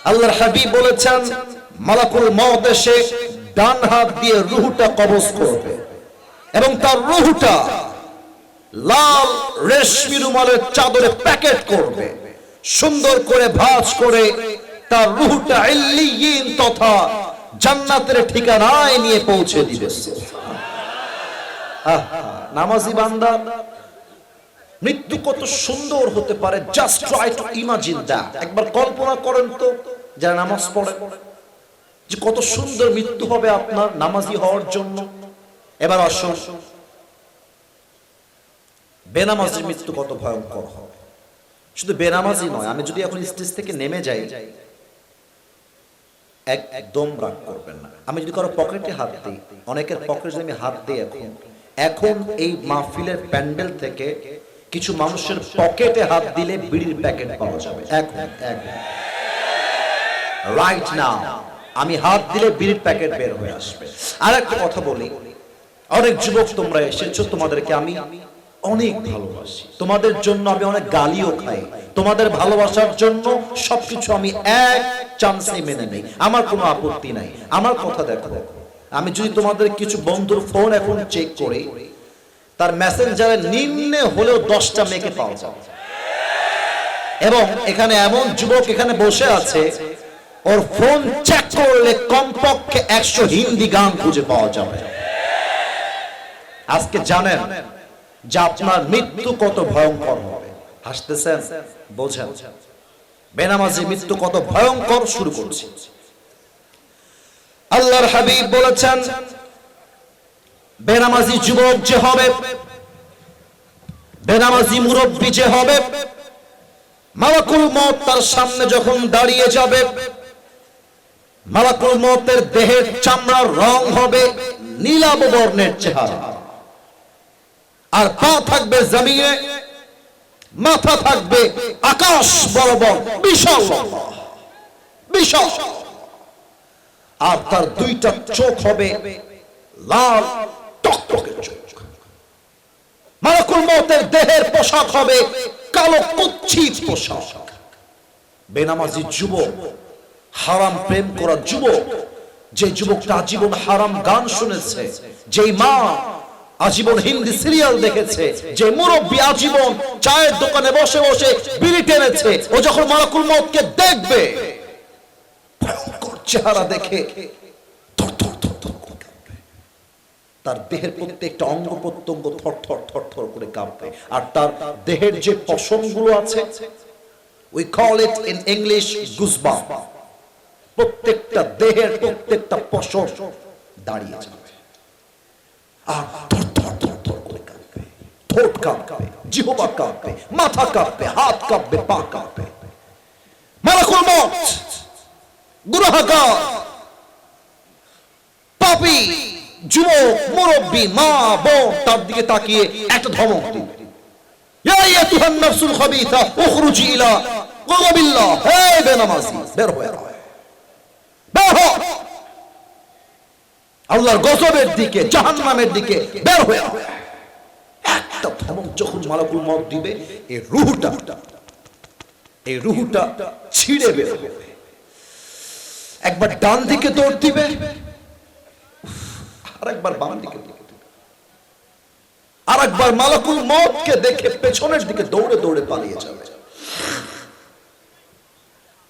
আল্লাহর হাবিব বলেছেন, মালাকুল মউত এসে ডান হাত দিয়ে রূহটা কবজ করবে এবং তার রূহটা লাল রেশমি রুমালের চাদরে প্যাকেট করবে, সুন্দর করে ভাঁজ করে তার রূহটা ইল্লিয়িন তথা জান্নাতের ঠিকানায় নিয়ে পৌঁছে দিবে। নামাজি বান্দা মৃত্যু কত সুন্দর হতে পারে, just try two imagine that. একবার কল্পনা করেন তো, যারা নামাজ পড়ে, যে কত সুন্দর মৃত্যু হবে আপনার নামাজি হওয়ার জন্য। এবার আসুন, বেনামাজির মৃত্যু কত ভয়ঙ্কর হবে। শুধু বেনামাজি নয়, আমি যদি এখন স্টেজ থেকে নেমে যাই, একদম রাগ করবেন না। আমি যদি কারো পকেটে হাত দিই, অনেকের পকেটে যদি আমি হাত দিই, এখন এই মাহফিলের প্যান্ডেল থেকে কিছু মানুষের পকেটে হাত দিলে বিড়ির প্যাকেট পাওয়া যাবে। এখন রাইট নাও আমি হাত দিলে বিড়ির প্যাকেট বের হয়ে আসবে। আর একটা কথা বলি, অনেক যুবক তোমরা এসেছো, তোমাদেরকে আমি অনেক ভালোবাসি, তোমাদের জন্য আমি অনেক গালিও খাই, তোমাদের ভালোবাসার জন্য সবকিছু আমি এক চান্সে মেনে নেই, আমার কোনো আপত্তি নাই। আমার কথা দেখো, আমি যদি তোমাদের কিছু বন্ধুর ফোন এখন চেক করি, তার মেসেঞ্জারে নিম্নে হলেও 10টা মেয়েকে পাওয়া যায়। এবং এখানে এমন যুবক এখানে বসে আছে, ওর ফোন চেক করলে কমপক্ষে 100 হিন্দি গান খুঁজে পাওয়া যাবে। আজকে জানেন যে আপনার মৃত্যু কত ভয়ঙ্কর হবে। হাসতেছেন, বোঝেন বেনামাজি মৃত্যু কত ভয়ঙ্কর। শুরু করছি। আল্লাহর হাবিব বলেছেন, বেনামাজি যুবক যে হবে, বেনামাজি মুরব্বী যে হবে, মালাকুল মউত তার সামনে যখন দাঁড়িয়ে যাবে, মালাকুল মউতের দেহের চামড়ার রং হবে নীলাভ বর্ণের চেহারা, আর পা থাকবে জমিনে, মাথা থাকবে আকাশ বরাবর বিশাল বিশাল, আর তার 2টা চোখ হবে লাল টকটকে চোখ। মালাকুল মউতের দেহের পোশাক হবে কালো কুচ্ছিত পোশাক। বেনামাজি যুবক, হারাম প্রেম করা যুবক, যে যুবকটা জীবন হারাম গান শুনেছে, যেই মা আজীবন হিন্দি সিরিয়াল দেখেছে, যে মুরব্বী আজীবন চায়ের দোকানে বসে বসে বিড়ি টেনেছে, ও যখন মালাকুল মউতকে দেখবে ভয়ঙ্কর চেহারা দেখে তার দেহের প্রত্যেকটা অঙ্গ প্রত্যঙ্গ থরথর থরথর করে কাঁপবে। আর তার দেহের যে পশমগুলো আছে, we call it in English goosebump, প্রত্যেকটা দেহের প্রত্যেকটা পশম দাঁড়িয়ে যাবে আর থরথর থরথর করে কাঁপবে, ঠোঁট কাঁপবে, জিহ্বা কাঁপবে, মাথা কাঁপবে, হাত কাঁপবে, পা কাঁপবে। মালাকুল মউত গুনাহগার, পাপী, যুবক, মুরব্বী, মা, বোন তার দিকে তাকিয়ে একটা ধমক দিবে, ইয়া আইয়ুহান নাফসুল খাবিসা উখরুজি ইলা গাযাবিল্লাহ, হে বেনামাজি বের হয়ে আয়, বের হ আল্লাহর গজবের দিকে, জাহান্নামের দিকে বের হয়ে আয়। একটা ধমক যখন মালাকুল মউত দিবে, এই রূহটা ছিঁড়ে বের হবে। একবার ডান দিকে দৌড় দিবে, আরেকবার বাম দিকে, আরেকবার মালাকুল মউতকে দেখে পেছনের দিকে দৌড়ে দৌড়ে পালিয়ে যাবে।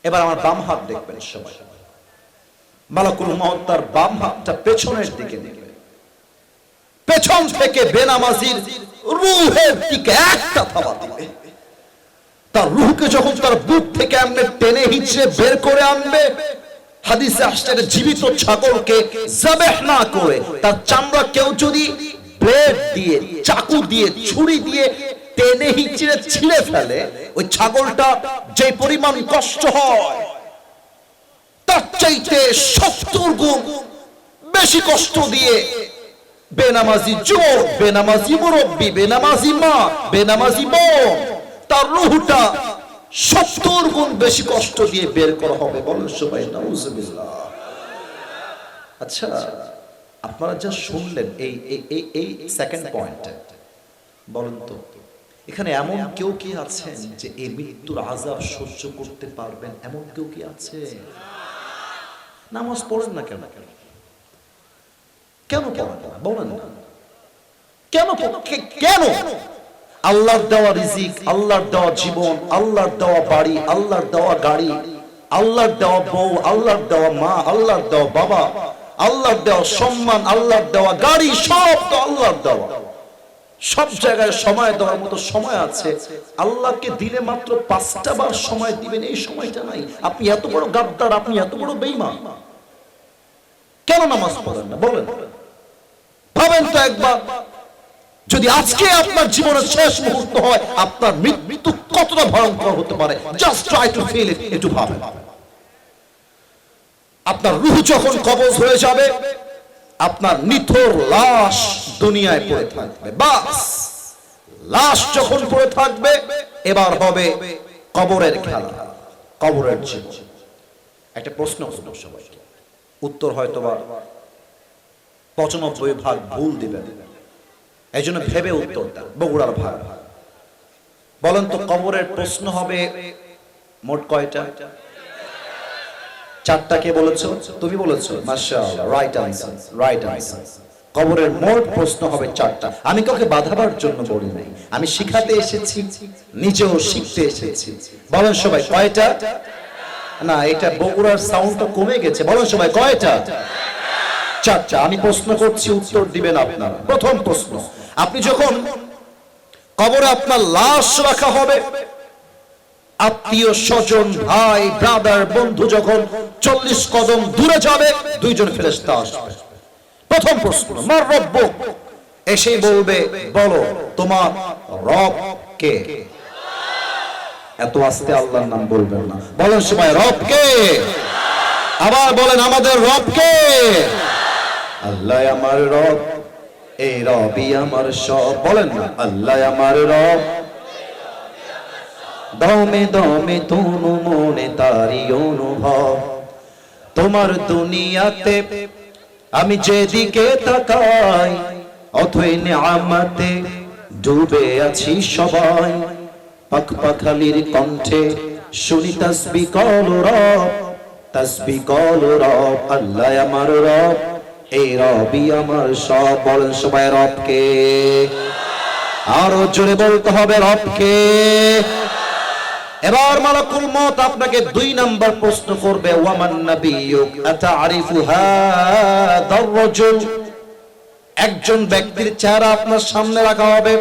এবার আমার বাম হাত দেখবেন সবাই, মালাকুল মউত তার বাম হাতটা পেছনের দিকে নেবে, পেছন থেকে বেনামাজির রূহের দিকে একটা থাবা দিবে। তার রূহকে যখন তার বুক থেকে এমনি টেনে হিঁচড়ে বের করে আনবে, হাদিসে আসছে জীবিত ছাগলকে যাবেহ না করে তার চামড়া কেউ যদি ব্লেড দিয়ে, চাকু দিয়ে, ছুরি দিয়ে টেনে হিঁচড়ে ছিঁড়ে ফেলে, ওই ছাগলটা যে পরিমাণ কষ্ট হয় তার চাইতে 70 গুণ বেশি কষ্ট দিয়ে বেনামাজি যুবক, বেনামাজি মুরব্বী, বেনামাজি মা, বেনামাজি বোন তার রূহটা 70 গুণ বেশি কষ্ট দিয়ে বের করা হবে। বলেন সবাই নাউজুবিল্লাহ। আচ্ছা, আপনারা যা শুনলেন এই সেকেন্ড পয়েন্ট, বলেন তো এখানে এমন কেউ কি আছেন যে এই মৃত্যুর আযাব সহ্য করতে পারবেন? এমন কেউ কি আছে? নামাজ পড়েন না কেন? কেন পড়েন না বলেন না? কেন কেন? আল্লাহর দেওয়া রিজিক, আল্লাহর দেওয়া জীবন, আল্লাহর দেওয়া বাড়ি, আল্লাহর দেওয়া গাড়ি, আল্লাহর দেওয়া বউ, আল্লাহর দেওয়া মা, আল্লাহর দেওয়া বাবা, আল্লাহর দেওয়া সম্মান, আল্লাহর দেওয়া গাড়ি, সব তো আল্লাহর দেওয়া। সব জায়গায় সময় দেওয়ার মতো সময় আছে। আল্লাহকে দিলে মাত্র 5টা বার সময় দিবেন, এই সময়টা নাই। আপনি এত বড় গাদ্দার, আপনি এত বড় বেঈমান, কেন নামাজ পড়েন না বলেন? ভাবেন তো একবার, যদি আজকে আপনার জীবনের শেষ মুহূর্ত হয়, আপনার মৃত্যু কতটা ভয়ঙ্কর হতে পারে, just try to feel it. একটু ভাবেন। আপনার রূহ যখন কবজ হয়ে যাবে, আপনার নিথর লাশ দুনিয়ায় পড়ে থাকবে, বাস লাশ যখন পড়ে থাকবে, এবার হবে কবরের খেলা, কবরের জীবন। একটা প্রশ্ন করব সবাইকে, উত্তর হয়তো বা 95% ভুল দিবেন, এই জন্য ভেবে উত্তর দেন। বগুড়ার ভাই বলেন তো, কবরের প্রশ্ন হবে মোট কয়টা? 4টা। কে বলেছো? তুমি বলেছো, মাশাআল্লাহ, রাইট আনসার, রাইট আনসার। কবরের মোট প্রশ্ন হবে 4টা। আমি কাউকে বাধাবার জন্য বলি নাই, আমি শিখাতে এসেছি, নিজেও শিখতে এসেছি। বলেন সবাই কয়টা? না, এটা বগুড়ার সাউন্ডটা কমে গেছে। বলেন সবাই কয়টা? 4টা। আমি প্রশ্ন করছি, উত্তর দিবেন আপনারা। প্রথম প্রশ্ন, আপনি যখন কবরে আপনার লাশ রাখা হবে, আত্মীয় স্বজন, ভাই, ব্রাদার, বন্ধু যখন 40 কদম দূরে যাবে, 2 জন ফেরেশতা আসবে। প্রথম প্রশ্ন, মার রব্বুক, এসে বলবে, বলো তোমার রব কে? এত আস্তে আল্লাহর নাম বলবেন না, বলেন সবাই রব কে? আবার বলেন, আমাদের রব কে? আল্লাহ আমার রব, এই রবই আমার সব। বলেন না, আল্লাহ আমার রব, দমে দমে তনু মনে তারি অনুভব। তোমার দুনিয়াতে আমি যেদিকে তাকাই, অথই নিয়ামতে ডুবে আছি সবাই। পাখ পাখালির কণ্ঠে শুনি তাসবিহ কল রব, তাসবিহ কল রব। আল্লাহ আমার রব, এই রবি আমার সব। বলেন সবাই রবকে। আরো জোরে বলতে হবে রবকে। এবার মালাকুল মউত আপনাকে 2 নাম্বার প্রশ্ন করবে, ওয়ামান নাবিয়্যুক আতা'রিফু হাদার রাজুল। একজন ব্যক্তির চেহারা আপনার সামনে রাখা হবে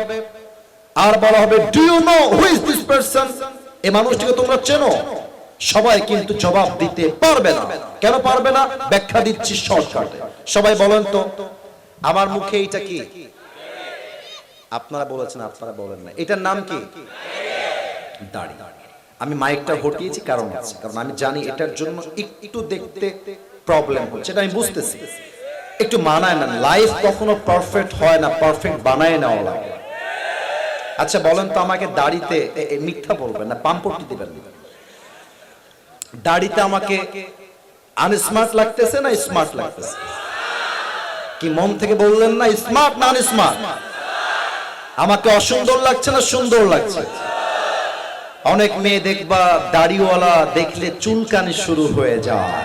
আর বলা হবে, do you know who is this person? এই মানুষটিকে তোমরা চেনো? সবাই কিন্তু জবাব দিতে পারবে না। কেন পারবে না? ব্যাখ্যা দিচ্ছি শর্টকাটে। সবাই বলেন তো, আমার মুখে এইটা কি? আপনারা বলেছেন, আপনারা বলেন না। এটার নাম কি? দাড়ি। আমি মাইকটা হটিয়েছি কারণ আছে, কারণ আমি জানি এটার জন্য একটু দেখতে প্রবলেম হচ্ছে, এটা আমি বুঝতেছি। একটু মানায় না, লাইফ কখনো পারফেক্ট হয় না, পারফেক্ট বানায় নেওয়া লাগে। আচ্ছা বলেন তো, আমাকে দাড়িতে, মিথ্যা বলবেন না, পাম্পটি দিবেন, দাড়িতে আমাকে আনস্মার্ট লাগতেছে না স্মার্ট লাগতেছে? কি মন থেকে বললেন না? স্মার্ট না আনস্মার্ট? আমাকে অসুন্দর লাগছে না সুন্দর লাগছে? অনেক মেয়ে দেখবা দাড়িওয়ালা দেখলে চুলকানি শুরু হয়ে যায়।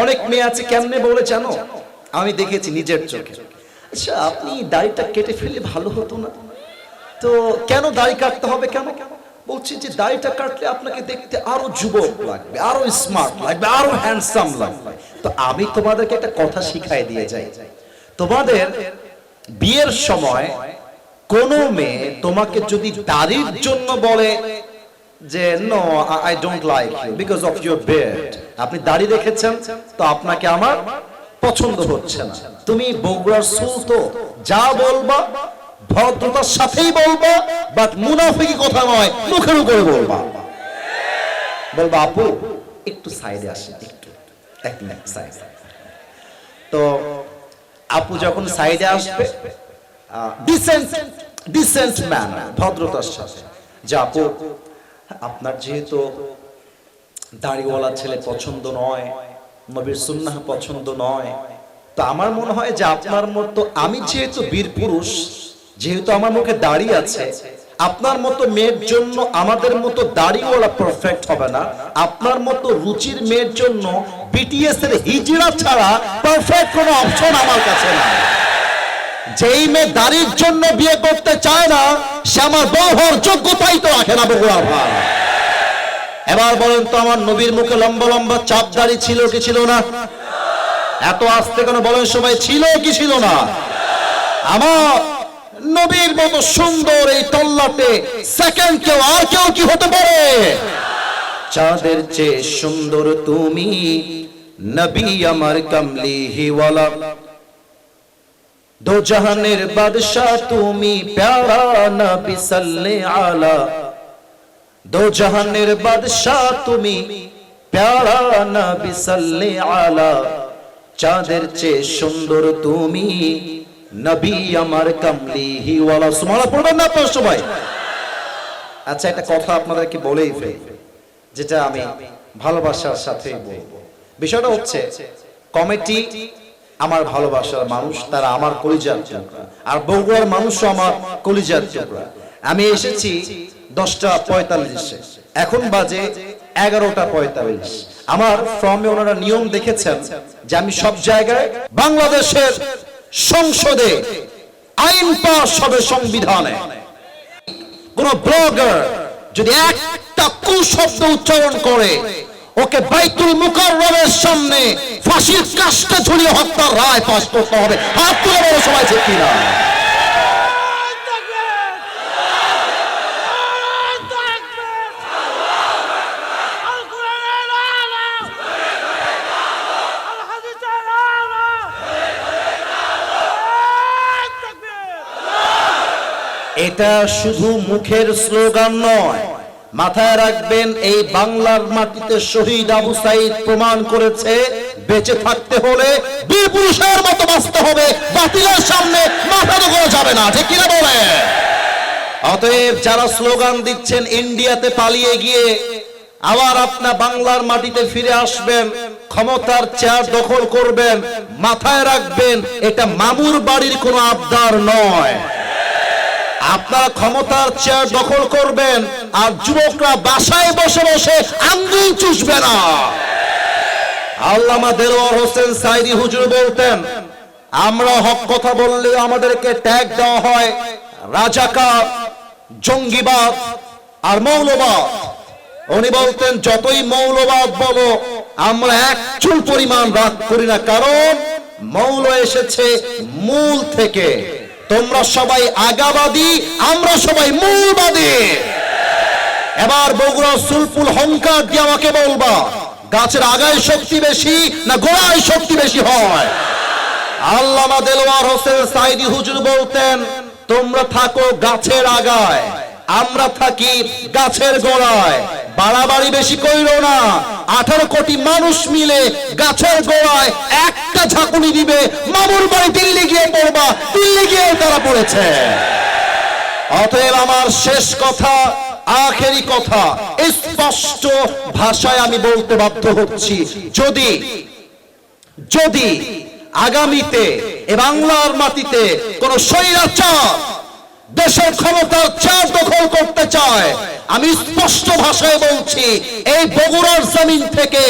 অনেক মেয়ে আছে কেমনে বলে জানো? আমি দেখেছি নিজের চোখে। আচ্ছা আপনি দাড়িটা কেটে ফেললে ভালো হতো না? তো কেন দাড়ি কাটতে হবে? কেন? বলছি যে দাড়িটা কাটলে আপনাকে দেখতে আরো যুবক লাগবে, আরো স্মার্ট লাগবে, আরো হ্যান্ডসাম লাগবে। তো আমি তোমাদেরকে একটা কথা শিখাই দিয়ে যাই। তোমাদের বিয়ের সময় কোন মেয়ে তোমাকে যদি দাড়ির জন্য বলে যে no I don't like you because of your beard, আপনি দাড়ি রেখেছেন তো আপনাকে আমার পছন্দ হচ্ছে না, তুমি বগুড়ার সুলতো যা বলবা ভদ্রতার সাথেই বলবা, বাট মুনাফিকি কথা নয়, মুখের উপরে বলবা। বলবা আপু একটু সাইডে আসেন, একটু এক মিনিট সাইড। তো আপু যখন সাইডে আসবে ডিসেন্ট ম্যানার, ভদ্রতার সাথে, যে আপু আপনার যেহেতু দাড়িওয়ালা ছেলে পছন্দ নয়, নবীর সুন্নাহ পছন্দ নয়, তো আমার মনে হয় যে আপনার মতো, আমি যেহেতু বীর পুরুষ, যেহেতু আমার মুখে দাড়ি আছে, আপনার মতো মেয়ের জন্য আমাদের মতো দাড়িওয়ালা পারফেক্ট হবে না, আপনার মতো রুচির মেয়ের জন্য বিটিএস এর হিজড়া ছাড়া পারফেক্ট কোনো অপশন আমার কাছে নাই। যেই মেয়ে দাড়ির জন্য বিয়ে করতে চায় না সে আমার বউ হওয়ার যোগ্যতাই তো রাখে না বগুড়া ভাই। এবার বলেন তো, আমার নবীর মুখে লম্বা লম্বা চাপ দাড়ি ছিল কি ছিল না? এত আসতে কেন বলেন সবাই, ছিল কি ছিল না? আমার নবীর মতো সুন্দর এই তল্লাটে সেকেন্ড কেউ আর কেউ কি হতে পারে? চাঁদের চেয়ে সুন্দর তুমি নবী আমার কমলিহিওয়ালা, দো জাহানের বাদশা তুমি প্যারা নবী সাল্লে আলা, দো জাহানের বাদশা তুমি প্যারা নবী সাল্লে আলা, চাঁদের চেয়ে সুন্দর তুমি নবী আমার কমলিহিওয়ালা। সুবহানাল্লাহ পড়বেন না আপনারা সবাই? আচ্ছা একটা কথা আপনাদেরকে বলেই ফেলি, যেটা আমি ভালোবাসার সাথে বলবো। বিষয়টা হচ্ছে, কমিটি আমার ভালোবাসার মানুষ, তারা আমার কলিজার টুকরা, আর বগুড়ার মানুষও আমার কলিজার টুকরা। আমি এসেছি 10:45, এখন বাজে 11:45। আমার ফর্মে ওনারা নিয়ম দেখেছেন যে আমি সব জায়গায় বাংলাদেশের সংসদে আইন পাস হবে, সংবিধানে কোন ব্লগার যদি একটা কুশব্দ উচ্চারণ করে ওকে বাইতুল মুকাররমের সামনে ফাঁসির কাস্টে ঝুলিয়ে হত্যার রায় পাস করতে হবে। হাত তুলে বলো সবাই ঠিক কিনা? এটা শুধু মুখের স্লোগান নয়, মাথায় রাখবেন এই বাংলার মাটিতে শহীদ আবু সাইদ প্রমাণ করেছে বেঁচে থাকতে হলে বীর পুরুষের মতো বাঁচতে হবে, বাতিলের সামনে মাথা ঝুঁকানো যাবে না, ঠিক কিনা বলে? অতএব যারা স্লোগান দিচ্ছেন ইন্ডিয়াতে পালিয়ে গিয়ে আবার আপনার বাংলার মাটিতে ফিরে আসবেন, ক্ষমতার চেয়ার দখল করবেন, মাথায় রাখবেন এটা মামুর বাড়ির কোনো আবদার নয়। আপনারা ক্ষমতার চেয়ার দখল করবেন আর যুবকরা বাসায় বসে বসে আঙ্গুল চুষবে না। আল্লামা দেলোয়ার হোসেন সাইদি হুজুর বলতেন, আমরা হক কথা বললে আমাদেরকে ট্যাগ দেওয়া হয় রাজাকার, জঙ্গিবাদ আর মৌলবাদ। উনি বলতেন, যতই মৌলবাদ বলো আমরা এক চুল পরিমাণ রাগ করি না, কারণ মৌল এসেছে মূল থেকে। তোমরা সবাই আগাবাদী, আমরা সবাই মূলবাদী। এবার বগুড়া সুলপুল হংকার দিয়ে আমাকে বলবা, গাছের আগায় শক্তি বেশি না গোড়ায় শক্তি বেশি হয়? আল্লামা দেলোয়ার হোসেন সাইদি হুজুর বলতেন, তোমরা থাকো গাছের আগায়, আমরা থাকি গাছের গোড়ায়। বাড়াবাড়ি বেশি কইরো না। 18 কোটি মানুষ মিলে গাছের গোড়ায় একটা ঝাঁকুনি দিবে, মামুর বাড়ি দিল্লি গিয়ে পড়বা, দিল্লি গিয়ে তারা পড়েছে। অতএব আমার শেষ কথা, আখেরি কথা, স্পষ্ট ভাষায় আমি বলতে বাধ্য হচ্ছি, যদি আগামীতে এ বাংলার মাটিতে কোন স্বৈরাচার দেশের ক্ষমতার চেয়ার দখল করতে চায়, আমি স্পষ্ট ভাষায় বলছি, এই বগুড়ার জমিন থেকে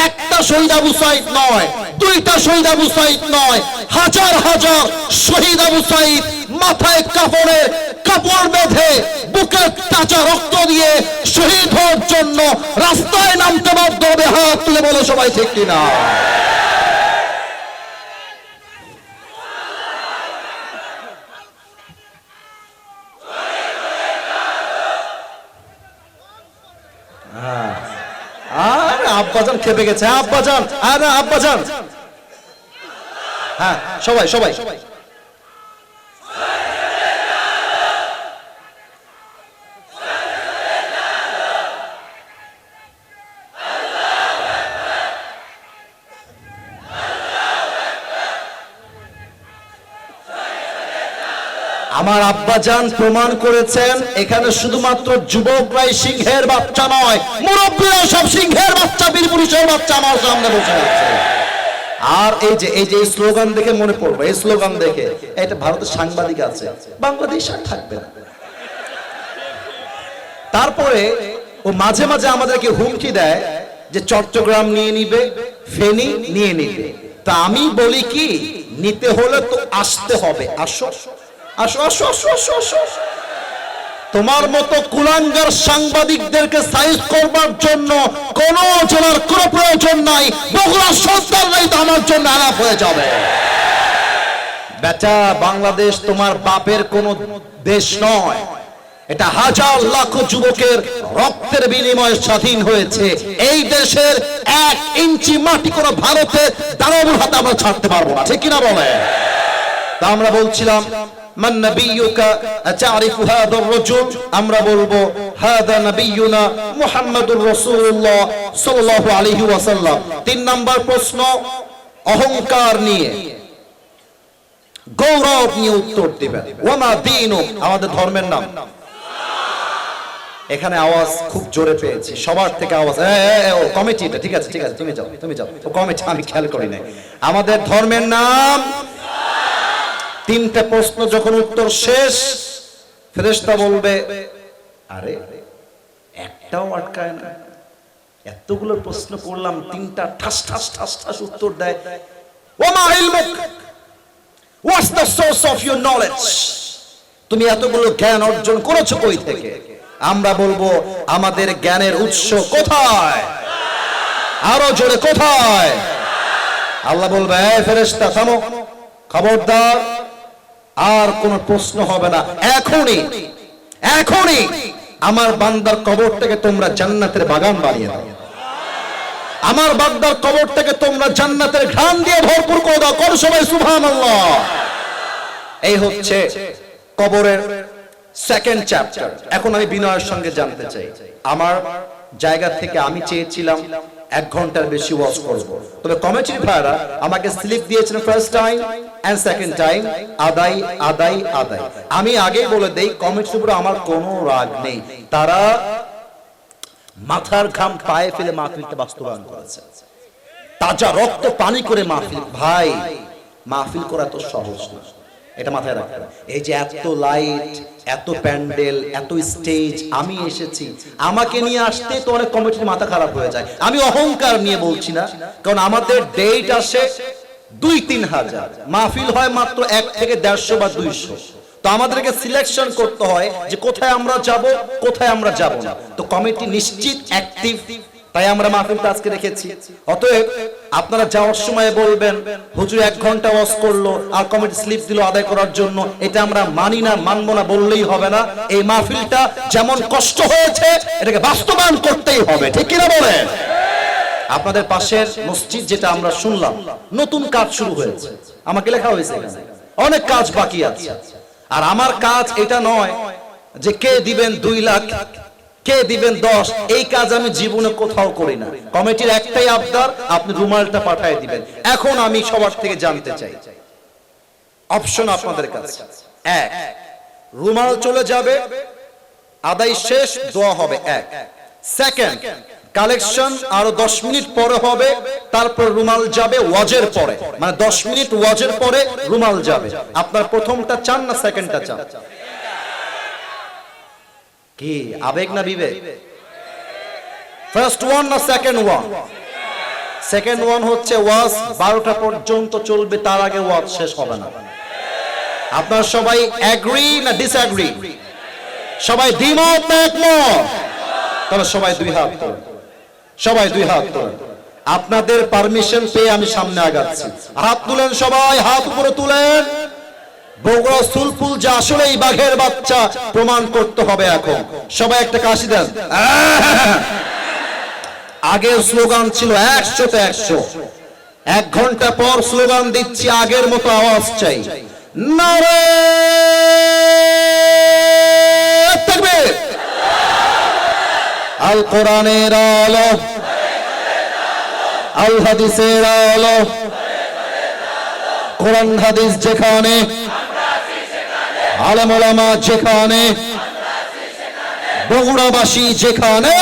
একটা শহীদ আবু সাঈদ নয়, দুইটা শহীদ আবু সাঈদ নয়, হাজার হাজার শহীদ আবু সাঈদ মাথায় কাপড় বেঁধে বুকে তাজা রক্ত দিয়ে শহীদ হওয়ার জন্য রাস্তায় নামতে বাধ্য হবে। হাত তুলে বলো সবাই ঠিক কিনা? আব্বাজান খেপে গেছে, আব্বাজান, আরে আব্বাজান, হ্যাঁ সবাই সবাই আমার আব্বাজান প্রমাণ করেছেন, এখানে শুধুমাত্র যুবকরাই সিংহের বাচ্চা নয়, মুরব্বীরা সব সিংহের বাচ্চা, বীর পুরুষের বাচ্চা আমার সামনে বসে আছে। আর এই যে স্লোগান দেখে মনে পড়বে, এই স্লোগান দেখে, এটা ভারতের সাংবাদিক আছে, বাংলাদেশ আর থাকবে না। তারপরে ও মাঝে মাঝে আমাদেরকে হুমকি দেয় যে চট্টগ্রাম নিয়ে নিবে, ফেনী নিয়ে নিবে। তা আমি বলি কি, নিতে হলে তো আসতে হবে, আসো আসো আসো আসো আসো আসো। তোমার মতো কুলাঙ্গার সাংবাদিকদেরকে সাইজ করবার জন্য কোন জেলার কোন প্রয়োজন নাই, বগুড়া সন্তানরাই তো আমার জন্য আলাপ হয়ে যাবে। বেটা, বাংলাদেশ তোমার বাপের কোন দেশ নয়, এটা হাজার লাখ যুবকের রক্তের বিনিময়ে স্বাধীন হয়েছে। এই দেশের 1 ইঞ্চি মাটি কোন ভারতের দানবের হাতে আমরা ছাড়তে পারবো না, ঠিক কিনা বলে? তা আমরা বলছিলাম, মান নবিয়ুকা তারিফু হাদার রাজুল, আমরা বলবো হাদা নবিয়ুনা মুহাম্মাদুর রাসূলুল্লাহ সাল্লাল্লাহু আলাইহি ওয়াসাল্লাম। 3 নাম্বার প্রশ্ন, অহংকার নিয়ে, গৌরব নিয়ে উত্তর দিবেন। ওয়ামা দীনু, আমাদের ধর্মের নাম। এখানে আওয়াজ খুব জোরে পেয়েছি, সবার থেকে আওয়াজ। ও কমিটিটা, ঠিক আছে ঠিক আছে, তুমি যাও, ও কমিটি আমি খেয়াল করি নাই। আমাদের ধর্মের নাম। 3টে প্রশ্ন যখন উত্তর শেষ, ফেরেশতা বলবে, আরে একটাও আটকায় না, এতগুলো প্রশ্ন করলাম, 3টা ঠাস ঠাস ঠাস ঠাস উত্তর দেয়। ওমা ইলমুক, what's the source of your knowledge, তুমি এতগুলো জ্ঞান অর্জন করেছো কই থেকে? আমরা বলবো, আমাদের জ্ঞানের উৎস কোথায়? আরো জোরে, কোথায়? আল্লাহ বলবে, এই ফেরেশতা থামো, খবরদার, আর কোন প্রশ্ন হবে না। এখনই আমার বান্দার কবরটাকে তোমরা জান্নাতের বাগান বানিয়ে দাও, আমার বান্দার কবরটাকে তোমরা জান্নাতের ঘ্রাণ দিয়ে ভরপুর করে দাও। কোন সবাই সুবহানাল্লাহ। এই হচ্ছে কবরের 2nd চ্যাপ্টার। এখন আমি বিনয়ের সঙ্গে জানতে চাই, আমার জায়গা থেকে আমি চেয়েছিলাম 1 ঘন্টার বেশি ওয়াজ করব, তবে কমিটির ভাইরা আমাকে স্লিপ দিয়েছেন first time and second time, আদাই আদাই আদাই। আমি আগেই বলে দেই, কমিটির উপরে আমার কোনো রাগ নেই, তারা মাথার ঘাম পায়ে ফেলে মাহফিলটা বাস্তবায়ন করেছে, তাজা রক্ত পানি করে মাহফিল। ভাই, মাহফিল করা তো সহজ না, এটা মাথায় রাখতে হবে। এই যে এত লাইট, এত প্যান্ডেল, এত স্টেজ, আমি এসেছি, আমাকে নিয়ে আসতে তো অনেক কমিটির মাথা খারাপ হয়ে যায়। আমি অহংকার নিয়ে বলছি না, কারণ আমাদের ডেট আসে 2-3 হাজার, মাহফিল হয় মাত্র 1 থেকে 150 বা 200। তো আমাদেরকে সিলেকশন করতে হয় যে কোথায় আমরা যাব, কোথায় আমরা যাব না। তো কমিটি নিশ্চিত অ্যাক্টিভ, তাই আমরা মাহফিলটা আজকে রেখেছি। অতএব আপনারা যাওয়ার সময় বলবেন হুজুর 1 ঘন্টা ওয়াজ করলো আর কমিটি স্লিপ দিল আদায় করার জন্য, এটা আমরা মানি না, মানবো না বললেই হবে না। এই মাহফিলটা যেমন কষ্ট হয়েছে এটাকে বাস্তবায়ন করতেই হবে, ঠিক কিনা বলেন? আপনাদের পাশের মসজিদ যেটা আমরা শুনলাম নতুন কাজ শুরু হয়েছে, আমাকে লেখা হয়েছে এখানে অনেক কাজ বাকি আছে। আর আমার কাজ এটা নয় যে কে দিবেন 2 লাখ, কে দিবেন 10, এই কাজ আমি জীবনে কোথাও করি না। কমিটির একটাই আবদার, আপনি রুমালটা পাঠিয়ে দিবেন। এখন আমি সবার থেকে জানতে চাই, অপশন আপনাদের কাছে, 1 রুমাল চলে যাবে, আদায় শেষ, দোয়া হবে 1। সেকেন্ড, কালেকশন আরো 10 মিনিট পরে হবে, তারপর রুমাল যাবে ওয়াজের পরে, মানে 10 মিনিট ওয়াজের পরে রুমাল যাবে। আপনার প্রথমটা চান না সেকেন্ডটা চান? কি আবেগ না বিবেক? ফার্স্ট ওয়ান না সেকেন্ড ওয়ান? সেকেন্ড ওয়ান হচ্ছে ওয়াজ 12টা পর্যন্ত চলবে, তার আগে ওয়াজ শেষ হবে না। আপনারা সবাই এগ্রি না ডিসএগ্রি? সবাই দ্বিমত না একমত? তাহলে সবাই 2 হাত তোলেন, সবাই 2 হাত তোলেন। আপনাদের পারমিশন পেয়ে আমি সামনে আগাচ্ছি। হাত তুলেন সবাই, হাত উপরে তুলেন। বগুড়া সুলপুল যে আসলেই বাঘের বাচ্চা প্রমাণ করতে হবে এখন। সবাই একটা কাশি দেন। আগের স্লোগান ছিল 100তে 100, 1 ঘন্টা পর স্লোগান দিচ্ছি আগের মতো আওয়াজ চাই। নারে তাকবীর, আল কোরআনের আলো, আল হাদিসের আলো, কোরআন হাদিস যেখানে, আলেম ওলামা যেখানে, বগুড়াবাসী যেখানে।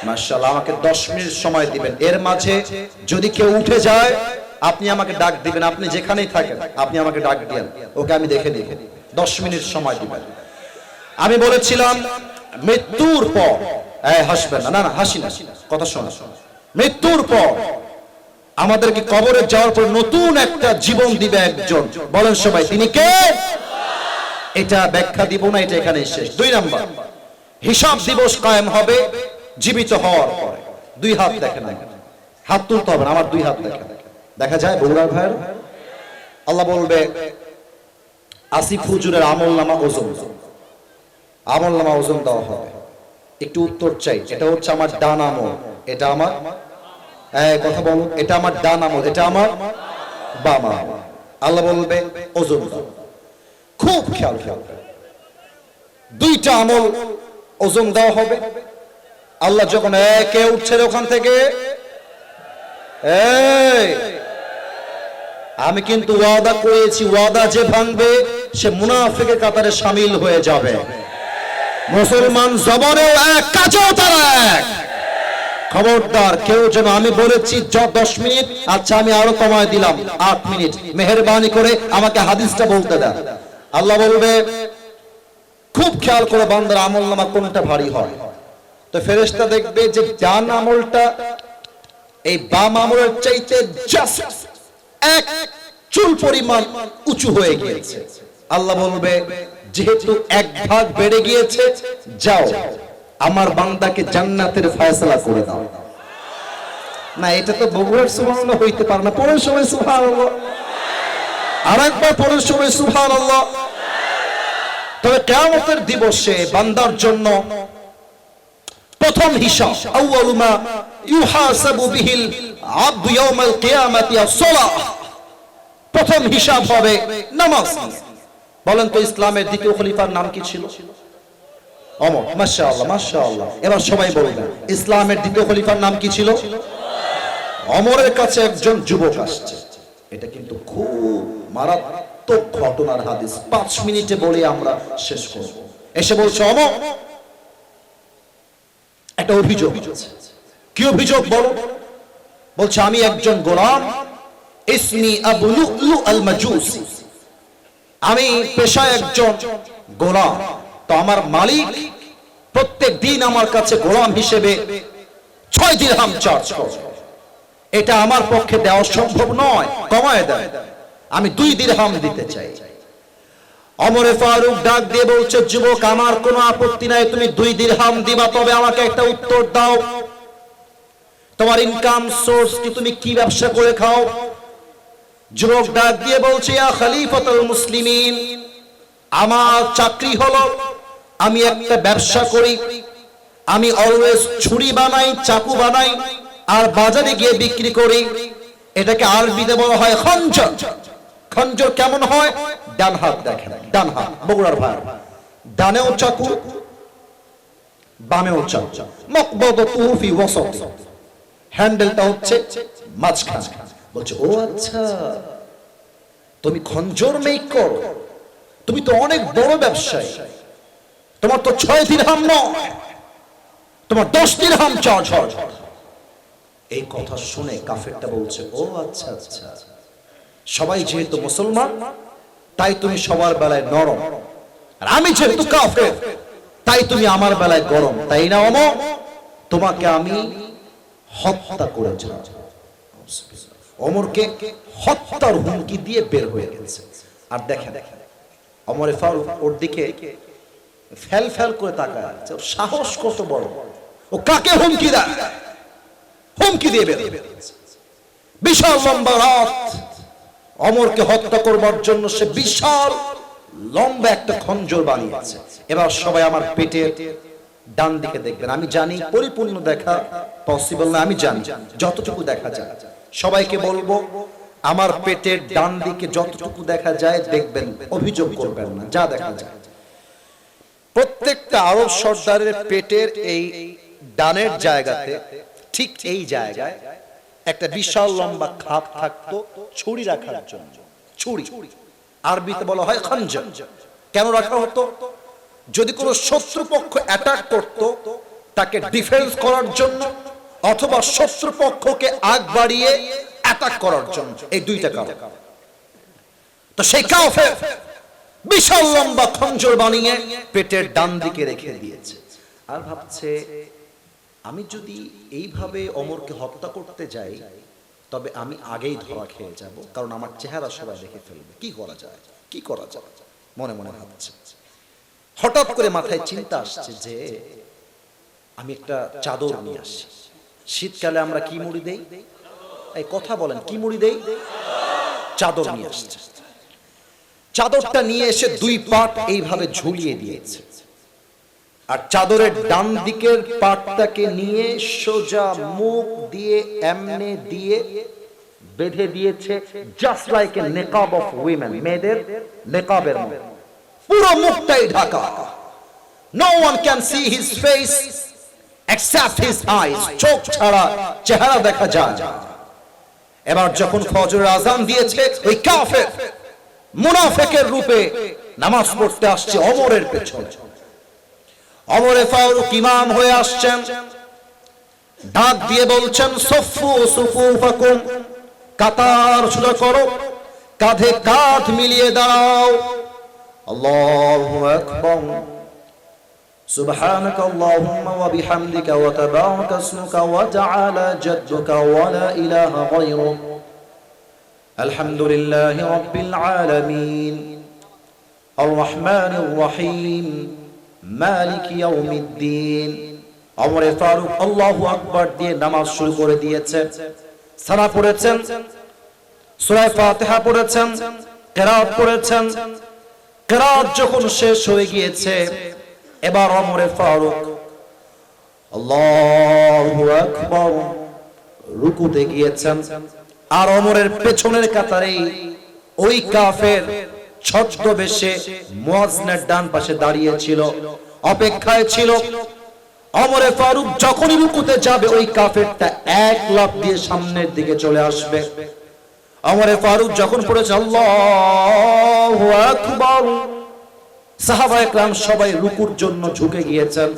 মাশাআল্লাহ, আমাকে 10 মিনিট সময় দিবেন। এর মাঝে যদি কেউ উঠে যায় আপনি আমাকে ডাক দিবেন, আপনি যেখানেই থাকেন আপনি আমাকে ডাক দিবেন, ওকে আমি দেখে নিব। 10 মিনিট সময় দিবেন। আমি বলেছিলাম মৃত্যুর পর, হাসবেন না, না না হাসি না, কথা শোনা। মৃত্যুর পর আমাদেরকে কবরে যাওয়ার পর নতুন একটা জীবন দিবে একজন, বলেন সবাই তিনি কে? এটা ব্যাখ্যা দিব না, এটা এখানেই শেষ। 2 নাম্বার, হিসাব দিবস কায়েম হবে জীবিত হওয়ার পরে। 2 হাত দেখেন, হাত তুলতে হবে না, আমার 2 হাত দেখেন, দেখা যায় বগুড়ার ভাইয়ের। আল্লাহ বলবে আসিফ হুজুরের আমলনামা ওজন, আমলনামা ওজন দেওয়া হবে। একটু উত্তর চাই, এটা হচ্ছে আমার ডান আমল, এটা আমার, কথা বলো, এটা আমার ডান আমল, এটা আমার বাম আমল। আল্লাহ বলবে ওজন দাও। খুব খেয়াল, 2টা আমল ওজন দেওয়া হবে। আল্লাহ যখন কে উঠছে ওখান থেকে, আমি কিন্তু ওয়াদা করেছি, ওয়াদা যে ভাঙবে সে মুনাফিকের কাতারে শামিল হয়ে যাবে। মুসলমান জবানেও এক, কাজেও তারা এক। খবরদার কেউ যেন, আমি বলেছি 10 মিনিট, আচ্ছা আমি আরো কমায় দিলাম 8 মিনিট, মেহেরবানি করে আমাকে হাদিসটা বলতে দেন। আল্লাহ বলবে খুব খেয়াল করে বান্দার আমলনামা কোনটা ভারী হয়। তো ফেরেশতা দেখবে যে ডান আমলটা এই বাম আমলের চাইতে জাস্ট 1 চুল পরিমাণ উঁচু হয়ে গিয়েছে। আল্লাহ বলবে যেহেতু 1 ভাগ বেড়ে গিয়েছে, যাও আমার বান্দাকে জান্নাতের ফয়সালা করে দাও। না, এটা তো বগুড়ার সুবহানাল্লাহ হইতে পারে না। পরের সময় সুবহানাল্লাহ, আরেকবার পরের সময় সুবহানাল্লাহ। তবে কিয়ামতের দিবসে বান্দার জন্য প্রথম হিসাব, আউয়ালু মা ইউহাসাবু বিহিল আবদু ইয়াউমাল কিয়ামাতি আস-সালাহ, প্রথম হিসাব হবে নামাজ। বলেন তো ইসলামের দ্বিতীয় খলিফার নাম কি ছিল? ওমর। মাশাআল্লাহ, মাশাআল্লাহ। এবার সবাই বলবেন ইসলামের দ্বিতীয় খলিফার নাম কি ছিল? ওমরের কাছে একজন যুবক আসছে। এটা কিন্তু খুব মারাত্মক ঘটনার হাদিস, 5 মিনিটে বলে আমরা শেষ করব। এসে বলছে ওমর একটা অভিযোগ আছে। কি অভিযোগ বলো? বলছে আমি একজন গোলাম, ইসমি আবু লুলু আল মাজুসি, আমি পেশায় একজন গোলাম। তো আমার মালিক প্রত্যেক দিন আমার কাছে গোলাম হিসেবে 6 দিরহাম চার্জ করে। এটা আমার পক্ষে দেওয়া সম্ভব নয়, কমায় দেয়, আমি 2 দিরহাম দিতে চাই। ওমরে ফারুক ডাক দিয়ে বলছে, যুবক আমার কোনো আপত্তি নাই, তুমি 2 দিরহাম দিবা, তবে আমাকে একটা উত্তর দাও, তোমার ইনকাম সোর্স কি, তুমি কি ব্যবসা করে খাও? যুবক ডাক দিয়ে বলছে, ইয়া খলিফাতুল মুসলিমিন, আমার চাকরি হলো আমি একটা ব্যবসা করি, আমি অলওয়েজ ছুরি বানাই, চাকু বানাই, আর বাজারে গিয়ে বিক্রি করি। এটাকে আরবিতে বলা হয় খঞ্জর। খঞ্জর কেমন হয়? ডান হাত, দেখেন ডান হাত, বগুড়ার ভাই, ডানেও চাকু বামেও চাকু, মাকবাদাতুহু ফি ওয়াসাতি, হ্যান্ডেলটা হচ্ছে মাঝখানে। বলছে, ও আচ্ছা, তুমি খঞ্জর মেক করো, তুমি তো অনেক বড় ব্যবসায়ী, তোমার তো 6 দিরহাম নয়, তোমার 10 দিরহাম চার্জ হয়। এই কথা শুনে কাফেরটা বলছে, ও আচ্ছা আচ্ছা, সবাই যেহেতু মুসলমান তাই তুমি সবার বেলায় নরম, আর আমি যেহেতু কাফের তাই তুমি আমার বেলায় গরম, তাই না ওমর? তোমাকে আমি হত্যা করে যাব। ওমরকে হত্যার হুমকি দিয়ে বের হয়ে গেছে। আর দেখেন ওমরে ফারুক ওর দিকে ফেল ফেল করে তাকায় আছে, ওর সাহস কত বড়, ও কাকে হুমকি দেয়? হুমকি দিয়ে বের হয়ে গেছে। বিশাল লম্বা রাত, ওমরকে হত্যা করবার জন্য সে বিশাল লম্বা একটা খঞ্জর বানিয়েছে। এবার সবাই আমার পেটের ডান দিকে দেখবেন। আমি জানি পরিপূর্ণ দেখা পসিবল না, আমি জানি যতটুকু দেখা যায়। সবাইকে বলবো আমার পেটের ডান দিকে যতটুকু দেখা যায় দেখবেন, অভিযোগ করবেন না, যা দেখা যায়। প্রত্যেকটা আরব সর্দারের পেটের এই ডানের জায়গাতে, ঠিক এই জায়গায় একটা বিশাল লম্বা খাপ থাকতো ছুরি রাখার জন্য। ছুরি আরবিতে বলা হয় খঞ্জর। কেন রাখা হতো? যদি কোনো শত্রুপক্ষ অ্যাটাক করত, তাকে ডিফেন্স করার জন্য, অথবা শত্রুপক্ষকে আগ বাড়িয়ে অ্যাটাক করার জন্য, এই 2টা কারণ। তো সেই কাফের বিশাল লম্বা খঞ্জর বানিয়ে পেটের ডান দিকে রেখে দিয়েছে, আর ভাবছে আমি যদি এইভাবে ওমরকে হত্যা করতে যাই তবে আমি আগেই ধরা খেয়ে যাব, কারণ আমার চেহারা সবাই দেখে ফেলবে। কি করা যায়, কি করা যায়, মনে মনে ভাবছে। হঠাৎ করে মাথায় চিন্তা আসছে যে আমি একটা চাদর নিয়ে আসি। শীতকালে আমরা কি মুড়ি দেই? এই কথা বলেন, কি মুড়ি দেই? চাদর নিয়ে আসছে। চাদরটা নিয়ে এসে 2 পাট এইভাবে ঝুলিয়ে দিয়েছে, আর চাদরের ডান দিকের পাটটাকে নিয়ে সোজা মুখ দিয়ে এমনে দিয়ে বেঁধে দিয়েছে, জাস্ট লাইক এ নিকাব অফ উইমেন, মেয়েদের নিকাবের মতো। পুরো মুখটাই ঢাকা, no one can see his face except his eyes, চোখ ছাড়া চেহারা দেখা যায়। এবার যখন ফজরের আযান দিয়েছে, ওই কাফের মুনাফিকের রূপে নামাজ পড়তে আসছে ওমরের পেছনে। ওমরে ফারুক ইমাম হয়ে আসছেন, ডাক দিয়ে বলছেন, সফু সুফুফাকুম, কাতার সোজা করো, কাঁধে কাঁধ মিলিয়ে দাঁড়াও। আল্লাহু আকবার, সুবহানাক আল্লাহুম্মা ওয়া বিহামদিকা ওয়া তাবারাকা ইসমুকা ওয়া তাআলা জাদ্দুকা ওয়া লা ইলাহা গায়রুক, আলহামদুলিল্লাহি রাব্বিল আলামিন, আর রহমানির রহিম, মালিক ইয়াউমিদ্দিন। ওমরে ফারুক আল্লাহু আকবার দিয়ে নামাজ শুরু করে দিয়েছে। সালাত পড়েছেন, সূরা ফাতিহা পড়েছেন, কিরাত পড়েছেন। কিরাত যখন শেষ হয়ে গিয়েছে, এবার ওমরে ফারুক আল্লাহু আকবার রুকুতে গিয়েছেন। আর ওমরের পেছনের কাতারে ওই কাফের ছদ্মবেশে মুয়াজ্জিনের ডান পাশে দাঁড়িয়ে ছিল, অপেক্ষায় ছিল। ওমরে ফারুক যখনই রুকুতে যাবে, ওই কাফেরটা 1 লাফ দিয়ে সামনের দিকে চলে আসবে। ওমরে ফারুক যখন পড়েছে আল্লাহু আকবার, সাহাবায়ে কেরাম সবাই রুকুর জন্য ঝুঁকে গিয়েছেন,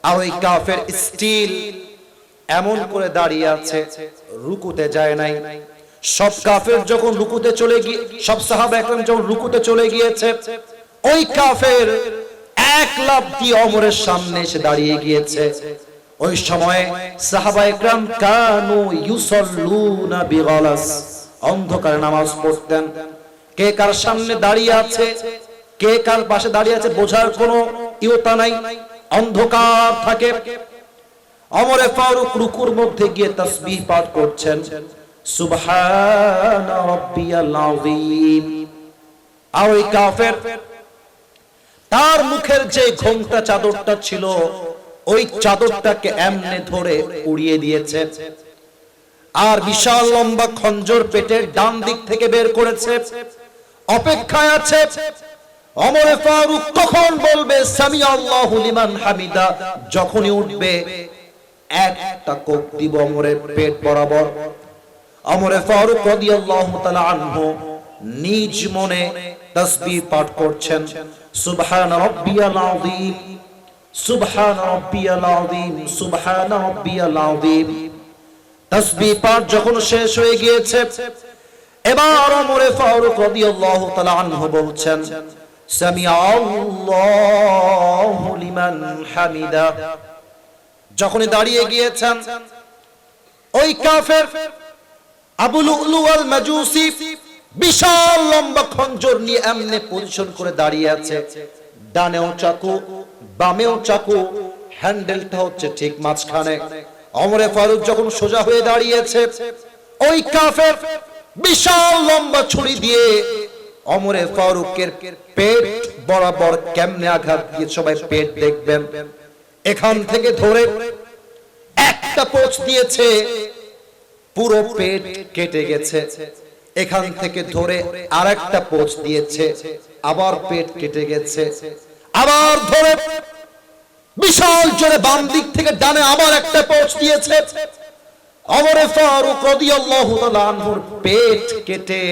আর ওই কাফের স্টিল এমন করে দাঁড়িয়ে আছে, রুকুতে যায় নাই। সব কাফের যখন রুকুতে চলে গিয়ে, সব সাহাবা একরাম যখন রুকুতে চলে গিয়েছে, ওই কাফের এক লাফ দিয়ে ওমরের সামনে এসে দাঁড়িয়ে গিয়েছে। ওই সময় সাহাবা একরাম কানু ইউসাল্লুনা বিগালাস, অন্ধকারে নামাজ পড়তেন। কে কার সামনে দাঁড়িয়ে আছে, কে কার পাশে দাঁড়িয়ে আছে বোঝার কোনো ইয়তা নাই, অন্ধকার থাকে। ওমরে ফারুক রুকুর মধ্যে গিয়ে তাসবিহ পাঠ করছেন, সুবহান রাব্বিয়াল আযীম। আর ওই কাফের তার মুখের যে ঘোমটা চাদরটা ছিল, ওই চাদরটাকে এমনে ধরে উড়িয়ে দিয়েছে, আর বিশাল লম্বা খঞ্জর পেটের ডান দিক থেকে বের করেছে। অপেক্ষায় আছে ওমরে ফারুক কখন বলবে সামি আল্লাহু লিমান হামিদা। যখনই উঠবে একটা কোপ দিব ওমরের পেট বরাবর। ওমরে ফারুক রাদিয়াল্লাহু তাআলা আনহু নিজ মনে তাসবিহ পাঠ করছেন, সুবহান রাব্বিয়াল আযীম, সুবহান রাব্বিয়াল আযীম, সুবহান রাব্বিয়াল আযীম। তাসবিহ পাঠ যখন শেষ হয়ে গিয়েছে, এবার ওমরে ফারুক রাদিয়াল্লাহু তাআলা আনহু বলছেন, সামিআ আল্লাহু লিমান হামিদা। যখনই দাঁড়িয়ে গিয়েছেন, ওই কাফের আবু লুলু আল মাজুসি বিশাল লম্বা খঞ্জর নিয়ে এমনে পজিশন করে দাঁড়িয়ে আছে, ডানেও চাকু বামেও চাকু, হ্যান্ডেলটা হচ্ছে ঠিক মাঝখানে। ওমরে ফারুক যখন সোজা হয়ে দাঁড়িয়েছে, ওই কাফের বিশাল লম্বা ছুরি দিয়ে ওমরে ফারুকের পেট বরাবর কেমনে আঘাত দিয়ে, সবাই পেট দেখবেন, এখান থেকে ধরে একটা পোঁচ দিয়েছে, পুরো পেট কেটে গেছে। এখান থেকে ধরে আরেকটা পোঁচ দিয়েছে, আবার পেট কেটে গেছে। আবার ধরে বিশাল জোরে বাম দিক থেকে ডানে আবার একটা পোঁচ দিয়েছে। ওমরে ফারুক রাদিয়াল্লাহু তাআলা আনহুর পেট কেটে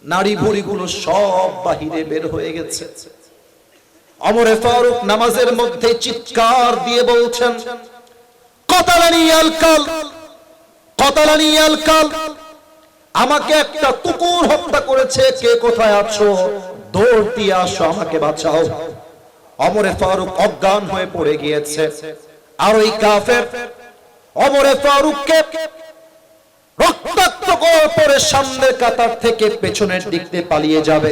নাড়ি ভুঁড়িগুলো সব বাহিরে বের হয়ে গেছে। ওমরে ফারুক নামাজের মধ্যে চিৎকার দিয়ে বলছেন, কতালানি আল কাল, কতালানি আল কাল, আমাকে একটা কুকুর হত্যা করেছে, কে কোথায় আছো, দৌড় দিয়ে আসো, আমাকে বাঁচাও। ওমরে ফারুক অজ্ঞান হয়ে পড়ে গিয়েছে। আর ওই কাফের ওমরে ফারুককে রক্তাক্ত করে সামনের কাতার থেকে পেছনের দিক দিয়ে পালিয়ে যাবে।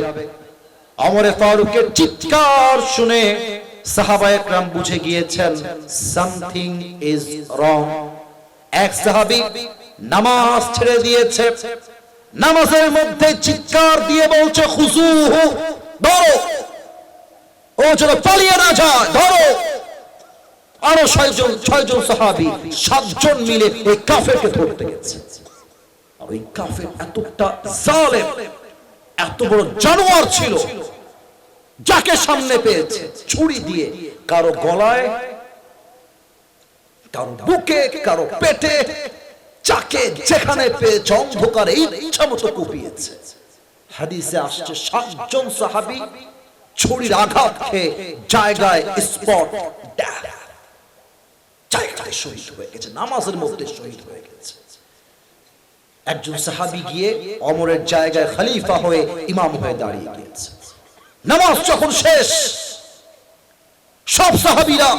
ওমরে ফারুকের চিৎকার শুনে সাহাবায়ে কেরাম বুঝে গিয়েছেন সামথিং ইজ রং। এক সাহাবী নামাজ ছেড়ে দিয়েছে, নামাজের মধ্যে চিৎকার দিয়ে বলছে, খুজুহু, ধরো, ও যেন পালিয়ে না যায়, ধরো। আরো ছয়জন সাহাবী, 7 জন মিলে এই কাফেরকে ধরতে গেছে। আর ওই কাফের এতটা জালেম, এত বড় জানোয়ার ছিল, যাকে সামনে পেয়েছে ছুরি দিয়ে কারো গলায়, কারো বুকে, কারো পেটে, যাকে যেখানে পেয়েছে অন্ধকারে ইচ্ছা মতো কুপিয়েছে। হাদিসে আসছে 7 জন সাহাবী ছুরির আঘাত খেয়ে জায়গায় স্পট ডেথ, জায়গায় শহীদ হয়ে গেছে, নামাজের মধ্যে শহীদ হয়ে গেছে। একজন সাহাবী গিয়ে ওমরের জায়গায় খলিফা হয়ে ইমাম হয়ে দাঁড়িয়ে গিয়েছে। নামাজ যখন শেষ, সব সাহাবীরা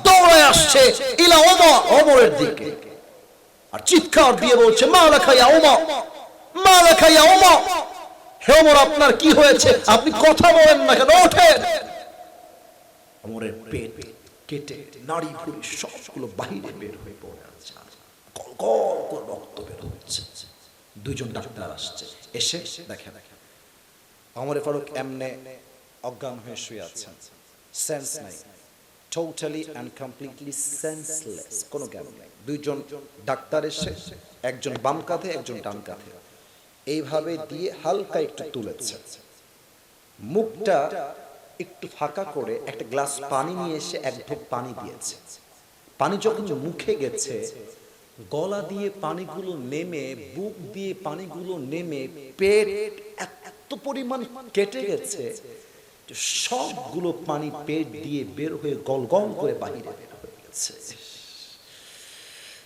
দৌড়ে আসছে ইলা ওমর, ওমরের দিকে, আর চিৎকার দিয়ে বলছে, মালাকা ইয়া ওমর, মালাকা ইয়া ওমর, হে ওমর আপনার কি হয়েছে, আপনি কথা বলেন না কেন, ওঠেন। ওমরের পেট কেটে নাড়ি ভুঁড়ি সবগুলো বাইরে বের হয়ে পড়ে আছে, গল করে রক্ত বের হচ্ছে। 2 জন ডাক্তার আসছে, এসে দেখে ওমরে ফারুক এমনে অজ্ঞান হয়ে শুয়ে আছেন, সেন্স নাই, টোটালি এন্ড কমপ্লিটলি সেন্সলেস, কোনো জ্ঞান নেই। 2 জন ডাক্তার এসে, একজন বাম কাঁধে একজন ডান কাঁধে, এইভাবে দিয়ে হালকা একটু তুলেছে, মুখটা একটু ফাঁকা করে একটা গ্লাস পানি নিয়ে এসে এক ঢোক পানি দিয়েছে। পানি যখন মুখে গেছে, গলা দিয়ে পানিগুলো নেমে, বুক দিয়ে পানিগুলো নেমে, পেট এত পরিমাণ কেটে গেছে, সবগুলো পানি পেট দিয়ে বের হয়ে গল গল করে বাইরে বের হয়ে গেছে।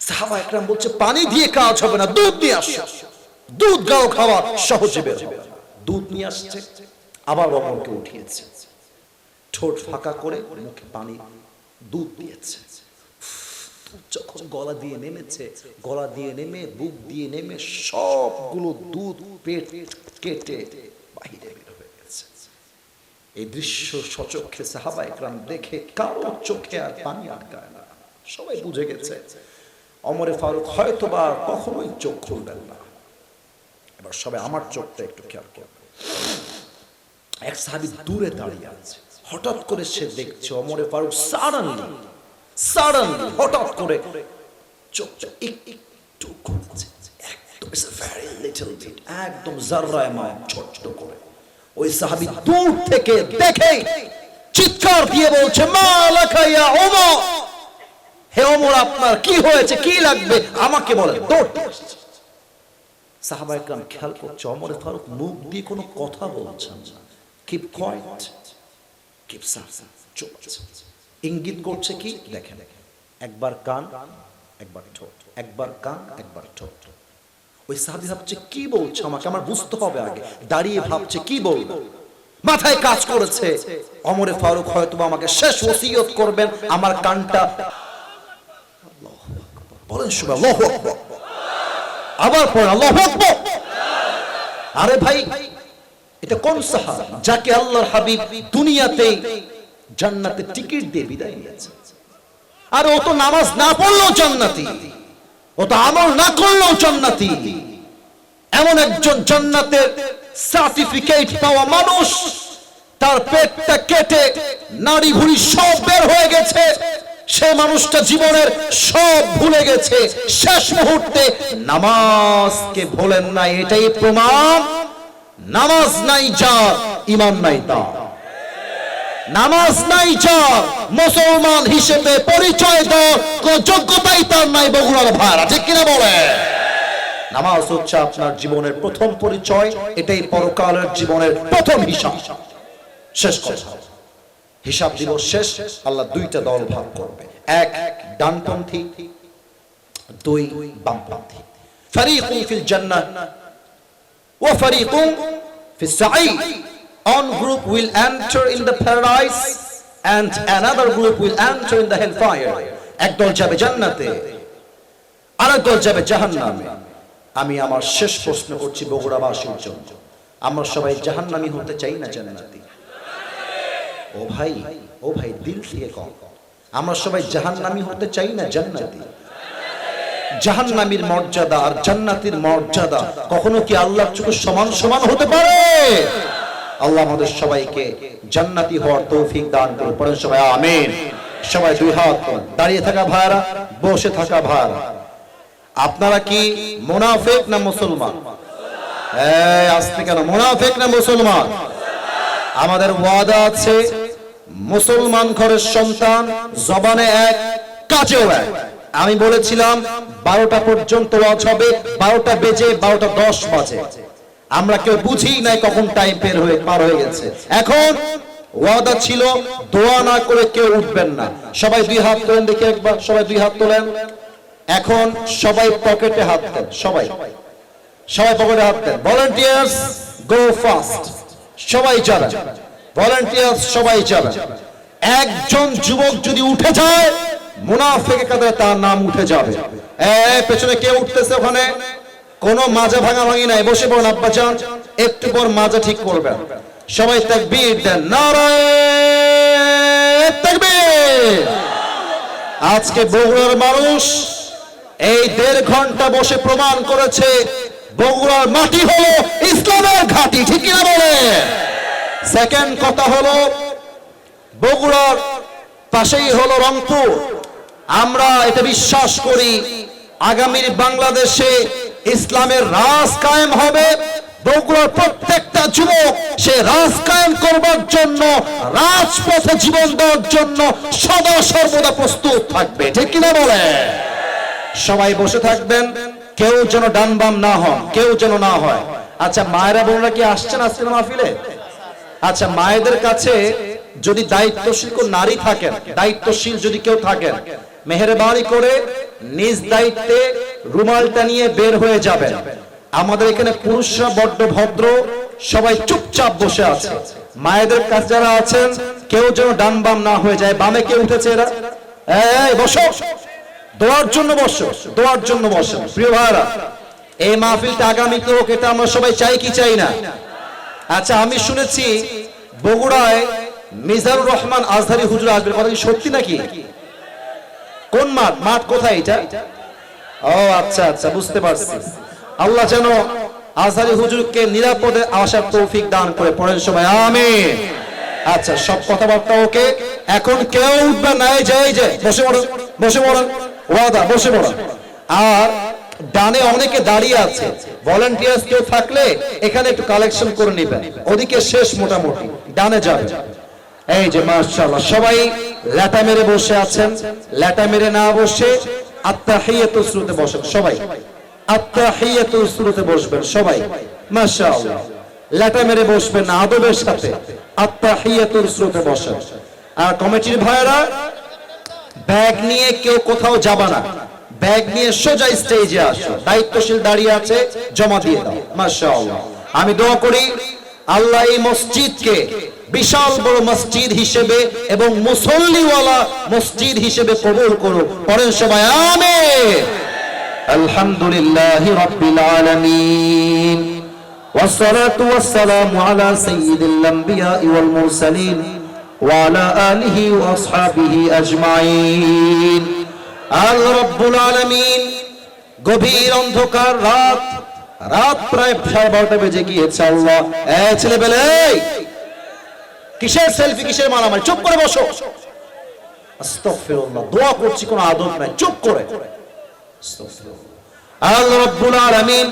সাহাবা একরাম বলছে পানি দিয়ে কাজ হবে না, দুধ নিয়ে আসো। দুধ গাও খাওয়া সহজে বের হবে। দুধ নিয়ে আসছে, আবার ওমরকে উঠিয়েছে, ঠোঁট ফাঁকা করে মুখে পানি দুধ দিয়েছে। দুধ যখন গলা দিয়ে নেমেছে, গলা দিয়ে নেমে বুক দিয়ে নেমে সবগুলো দুধ পেট কেটে বাহিরে বের হয়ে গেছে। এই দৃশ্য সচক্ষে সাহাবা একরাম দেখে কারো চোখে আর পানি আটকায় না, সবাই বুঝে গেছে ওমরে ফারুক হয়তো বা কখনোই চোখ খুলবেন না। এবার সবাই আমার চোখটা একটু খেয়াল করবে। এক সাহাবী দূরে দাঁড়িয়ে আছে, হঠাৎ করে সে দেখছে ওমরে ফারুক সাডেনলি হঠাৎ করে চোখটা একটু খুলছে, একদম ভেরি লিটল বিট, একদম যাররা এমাম ছোট্ট করে। ওই সাহাবী দূর থেকে দেখে চিৎকার দিয়ে বলছে, মালাকা ইয়া ওমর, হে ওমর আপনার কি হয়েছে, কি লাগবে আমাকে বলেন। সাহাবা একরাম খেয়াল করছে ওমর ফারুক মুখ দিয়ে কোনো কথা বলছেন না, কিপ কোয়াইট, কিপ সাইলেন্ট, চুপ আছে। ইঙ্গিত করছে কি দেখেন, একবার কান একবার ঠোঁট, একবার কান একবার ঠোঁট। ওই সাহাবী ভাবছে কি বলছে আমাকে, আমার বুঝতে হবে আগে। দাঁড়িয়ে ভাবছে কি বলবো, মাথায় কাজ করেছে ওমর ফারুক হয়তো আমাকে শেষ ওসিয়ত করবেন, আমার কানটা বলেন সুবহানাল্লাহু আকবার, আবার পড়েন আল্লাহু আকবার। আরে ভাই এটা কোন সাহাবী যাকে আল্লাহর হাবিব দুনিয়াতে জান্নাতে টিকিট দিয়ে বিদায় নিয়েছে? আর ও তো নামাজ না পড়লেও জান্নাতি, ও তো আমল না করলেও জান্নাতি। এমন একজন জান্নাতের সার্টিফিকেট পাওয়া মানুষ, তার পেটটা কেটে নাড়ি ভুঁড়ি সব বের হয়ে গেছে, সে মানুষটা জীবনের সব ভুলে গেছে, শেষ মুহূর্তে নামাজকে ভোলেন না। এটাই প্রমাণ নামাজ নাই যার ঈমান নাই তার, নামাজ নাই যার মুসলমান হিসেবে পরিচয় দেওয়ার কোন যোগ্যতাই তার নাই। বগুড়ার ভাইরা ঠিক কিনা বলে? নামাজ হচ্ছে আপনার জীবনের প্রথম পরিচয়, এটাই পরকালের জীবনের প্রথম হিসাব। শেষ কথা, হিসাব দিবস শেষ, আল্লাহ দুইটা দল ভাগ করবে, এক ডানপন্থী, দুই বামপন্থী। ফারিকুন ফিল জান্নাহ ওয়া ফারিকুন ফিস Saeed. One group will enter in the paradise and another group will enter in the hellfire. এক দল যাবে জান্নাতে, আরেক দল যাবে জাহান্নামে। আমি আমার শেষ প্রশ্ন করছি বগুড়াবাসীর জন্য, আমরা সবাই জাহান্নামী হতে চাই না জান্নাতি? ও ভাই দিল থেকে কম, আমরা সবাই জাহান্নামী হতে চাই না জান্নাতি? জাহান্নামীর মর্যাদা আর জান্নাতীর মর্যাদা কখনো কি আল্লাহর চোখে সমান সমান হতে পারে? আল্লাহ আমাদের সবাইকে জান্নাতি হওয়ার তৌফিক দান করুন, পড়েন সবাই আমিন। সবাই দুই হাত তুলুন। দাঁড়িয়ে থাকা ভাইরা, বসে থাকা ভাইরা, আপনারা কি মুনাফিক না মুসলমান? এই আস্তে কেন, মুনাফিক না মুসলমান? আমাদের ওয়াদা আছে, মুসলমান ঘরের সন্তান, জবানে এক কাজেও এক। আমি বলেছিলাম 12টা পর্যন্ত ওয়াজ হবে, 12টা বেজে 12:10 বাজে। আমরা কেউ বুঝি নাই কখন টাইম পার হয়ে গেছে। এখন ওয়াদা ছিল দোয়া না করে কেউ উঠবেন না। সবাই দুই হাত তোলেন দেখি একবার, সবাই দুই হাত তোলেন। এখন সবাই পকেটে হাত দেন, সবাই পকেটে হাত দেন। ভলান্টিয়ার্স গো ফাস্ট, সবাই যাবেন। ভলান্টিয়ার্স সবাই যাবেন। একজন যুবক যদি উঠে যায়, মুনাফিকের কাতারে তার নাম উঠে যাবে। পেছনে কে উঠতেছে? ওখানে কোনো মাজা ভাঙাভাঙি নাই, বসে পড়ুন আব্বাজান, একটু পর মাজা ঠিক করবেন। সবাই তাকবীর দেন, নারায়ে তাকবীর। আজকে বগুড়ার মানুষ এই 1.5 ঘন্টা বসে প্রমাণ করেছে বগুড়ার মাটি হলো ইসলামের ঘাঁটি, ঠিক কিনা বলে? সেকেন্ড কথা হলো, বগুড়ার পাশেই হলো রংপুর। আমরা এটা বিশ্বাস করি আগামীর বাংলাদেশে ইসলামের রাজ কায়েম হবে। বগুড়ার প্রত্যেকটা যুবক সে রাজ কায়েম করবার জন্য, রাজপথে জীবন দেওয়ার জন্য সদা সর্বদা প্রস্তুত থাকবে, ঠিক কিনা বলে? সবাই বসে থাকবেন, কেউ যেন ডান বাম না হন, কেউ যেন না হয়। আচ্ছা মায়েরা বোনরা কি আসছেন আজকে মাহফিলে? আচ্ছা মায়েদের কাছে যদি দায়িত্বশীল কোন নারী থাকেন, দায়িত্বশীল যদি কেউ থাকেন, মেহেরবানি করে নিজ দায়িত্বে রুমালটা নিয়ে বের হয়ে যাবেন। আমাদের এখানে পুরুষরা বড্ড ভদ্র, সবাই চুপচাপ বসে আছে। মায়েদের কাছে যারা আছেন কেউ যেন ডান বাম না হয়ে যায়। বামে কে উঠেছে এরা? এই বসো, দোয়ার জন্য বসো, দোয়ার জন্য বসো। প্রিয় ভাইরা, এই মাহফিলটা আগামীতে হোক, এটা আমরা সবাই চাই কি চাই না? আচ্ছা, আমি শুনেছি বগুড়ায় মিজানুর রহমান আজহারি হুজুর আসবে, কথা কি সত্যি নাকি? কোন মাঠ? মাঠ কোথায় এটা? ও আচ্ছা আচ্ছা, বুঝতে পারছি। আল্লাহ যেন আজহারি হুজুরকে নিরাপদে আসার তৌফিক দান করে। পড়েন সবাই আমিন। আচ্ছা, সব কথাবার্তা ওকে। এখন কেউ উঠবে না, এই যে বসে পড়ুন, বসে পড়ুন, ওয়াদা বসে পড়ুন। আর ডানে অনেকে দাঁড়িয়ে আছে, ভলান্টিয়ার্স কেউ থাকলে এখানে একটু কালেকশন করে নেবেন। ওদিকে শেষ মোটামুটি, ডানে যাবে। এই যে মাশাআল্লাহ, সবাই ল্যাটা মেরে বসে আছেন। ল্যাটা মেরে না বসে আত্তাহিয়াতুস শুরুতে বসেন সবাই। আত্তাহিয়াতুস শুরুতে বসবেন সবাই, মাশাআল্লাহ। ল্যাটা মেরে বসবেন না, আদবের সাথে আত্তাহিয়াতুস শুরুতে বসেন। আর কমিটির ভাইরা, ব্যাগ নিয়ে কেউ কোথাও যাবে না, ব্যাগ নিয়ে সোজা স্টেজে আসো। দায়িত্বশীল দাঁড়িয়ে আছে, জমা দিয়ে দাও। মাশাআল্লাহ। আমি দোয়া করি আল্লাহ এই মসজিদকে বিশাল বড় মসজিদ হিসেবে এবং মুসল্লিওয়ালা মসজিদ হিসেবে কবুল করুন। পড়েন সবাই আমিন। আলহামদুলিল্লাহি রাব্বিল আলামিন, ওয়াসসালাতু ওয়াসসালামু আলা সাইয়্যিদিল আমবিয়া ওয়াল মুরসালিন ওয়া আলা আলিহি ওয়া আসহাবিহি আজমাইন। আল্লাহ রাব্বুল আলামিন, গভীর অন্ধকার রাত, রাত প্রায় 12:30 বেজে গিয়েছে। আল্লাহ, এই ছেলেবেলে, কিসের সেলফি, কিসের মারামারি? চুপ করে বসো। আস্তাগফিরুল্লাহ, দোয়া করছি, কোনো আদব নাই, চুপ করে। আল্লাহ রাব্বুল আলামিন,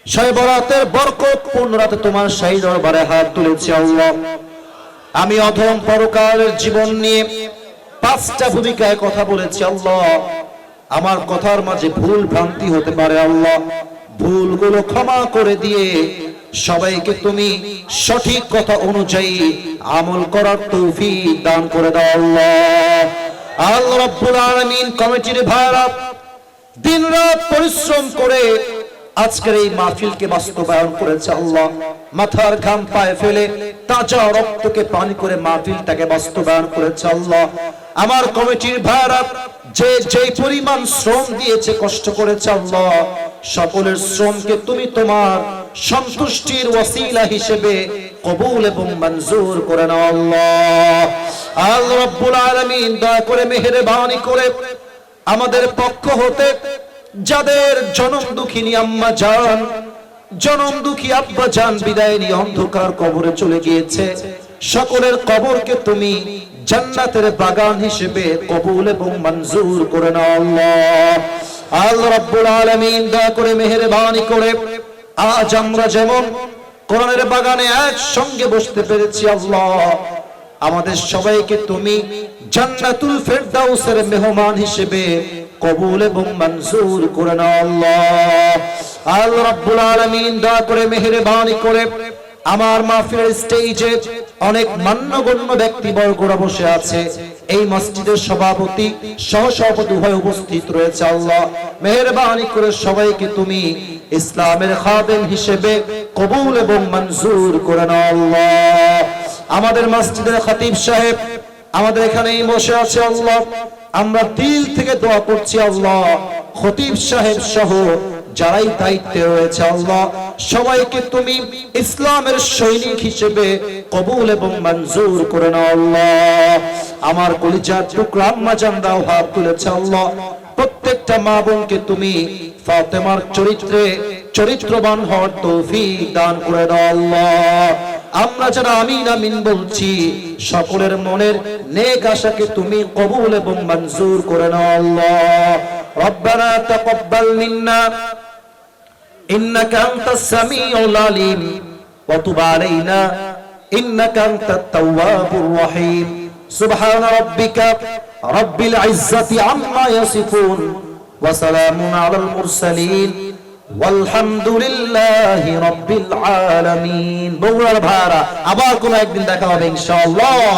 শবে বরাতের বরকতপূর্ণ রাতে তোমার শাহী দরবারে হাত তুলেছি। আল্লাহ, আমি অধম পরকালের জীবন নিয়ে 5টা ভূমিকায় কথা বলেছি। আল্লাহ, আমার কথার মাঝে ভুল ভ্রান্তি হতে পারে। আল্লাহ, ভুলগুলো ক্ষমা করে দিয়ে সবাইকে তুমি সঠিক কথা অনুযায়ী আমল করার তৌফিক দান করে দাও। আল্লাহ, আল্লাহ রাব্বুল আলামিন, কমিটির ভাইরা দিনরাত পরিশ্রম করে আজকের এই মাহফিলকে বাস্তবায়ন করেছে। আল্লাহ, মাথার ঘাম পায়ে ফেলে তাজা রক্তকে পানি করে মাহফিলটাকে বাস্তবায়ন করেছে। আল্লাহ, আমার কমিটির ভাইরা যে পরিমাণ শ্রম দিয়েছে, কষ্ট করেছে, আল্লাহ সকলের শ্রমকে তুমি তোমার সন্তুষ্টির ওয়াসিলা হিসেবে কবুল এবং মঞ্জুর করে নাও। আল্লাহ, আল্লাহ রাব্বুল আলামিন, দয়া করে মেহেরবানি করে আমাদের পক্ষ হতে যাদের জনম দুঃখিনী আম্মা জান, জনম দুঃখী আব্বা জান বিদায় নিয়ে অন্ধকার কবরে চলে গিয়েছে, সকলের কবরকে তুমি জান্নাতের বাগান হিসেবে কবুল এবং মঞ্জুর করে নাও। আল্লাহ, আল্লাহ রাব্বুল আলামিন, দয়া করে মেহেরবানি করে আজ আমরা যেমন কোরআনের বাগানে একসঙ্গে বসতে পেরেছি, আল্লাহ আমাদের সবাইকে তুমি জান্নাতুল ফেরদাউসের মেহমান হিসেবে কবুল এবং মঞ্জুর করে নাও। আল্লাহ, আল্লাহ রাব্বুল আলামিন, দয়া করে মেহেরবানি করে আমার মাহফিলের স্টেজে অনেক মান্যগণ্য ব্যক্তিবর্গরা বসে আছে। এই মসজিদের সভাপতি, সহসভাপতি উভয় উপস্থিত রয়েছে। আল্লাহ, মেহেরবানি করে সবাইকে তুমি ইসলামের খাদেম হিসেবে কবুল এবং মঞ্জুর করে নাও। আল্লাহ, আমাদের মসজিদের খতিব সাহেব আমাদের এখানেই বসে আছে। আল্লাহ, আমরা দিল থেকে দোয়া করছি, আল্লাহ খতিব সাহেব সহ যারাই দায়িত্বে রয়েছে, আল্লাহ সবাইকে তুমি ইসলামের সৈনিক হিসেবে কবুল এবং মঞ্জুর করে নাও। আল্লাহ, আমার কলিজার টুকরা আম্মা জানরাও হাত তুলেছে। আল্লাহ, প্রত্যেকটা মা বোনকে তুমি ফাতেমার চরিত্রে চরিত্রবান হওয়ার তৌফিক দান করে দাও। আল্লাহ, আমরা যারা আমিন আমিন বলছি, সকলের মনের নেক আশাকে তুমি কবুল এবং মঞ্জুর করে নাও। আল্লাহ, রব্বানা তাকাব্বাল মিন্না ইন্নাকা আনতাস সামিউল আলিম ওয়া তুব আলাইনা ইন্নাকা আনতাত তাওয়াবুর রহিম। সুবহান রাব্বিকা রাব্বিল ইজ্জাতি আম্মা ইয়াসিফুন ওয়া সালামুন আলাল মুরসালিন ওয়ালহামদুলিল্লাহি রাব্বিল আলামিন। বগুড়ার ভাইরা, আবার কোন একদিন দেখা হবে ইনশাআল্লাহ।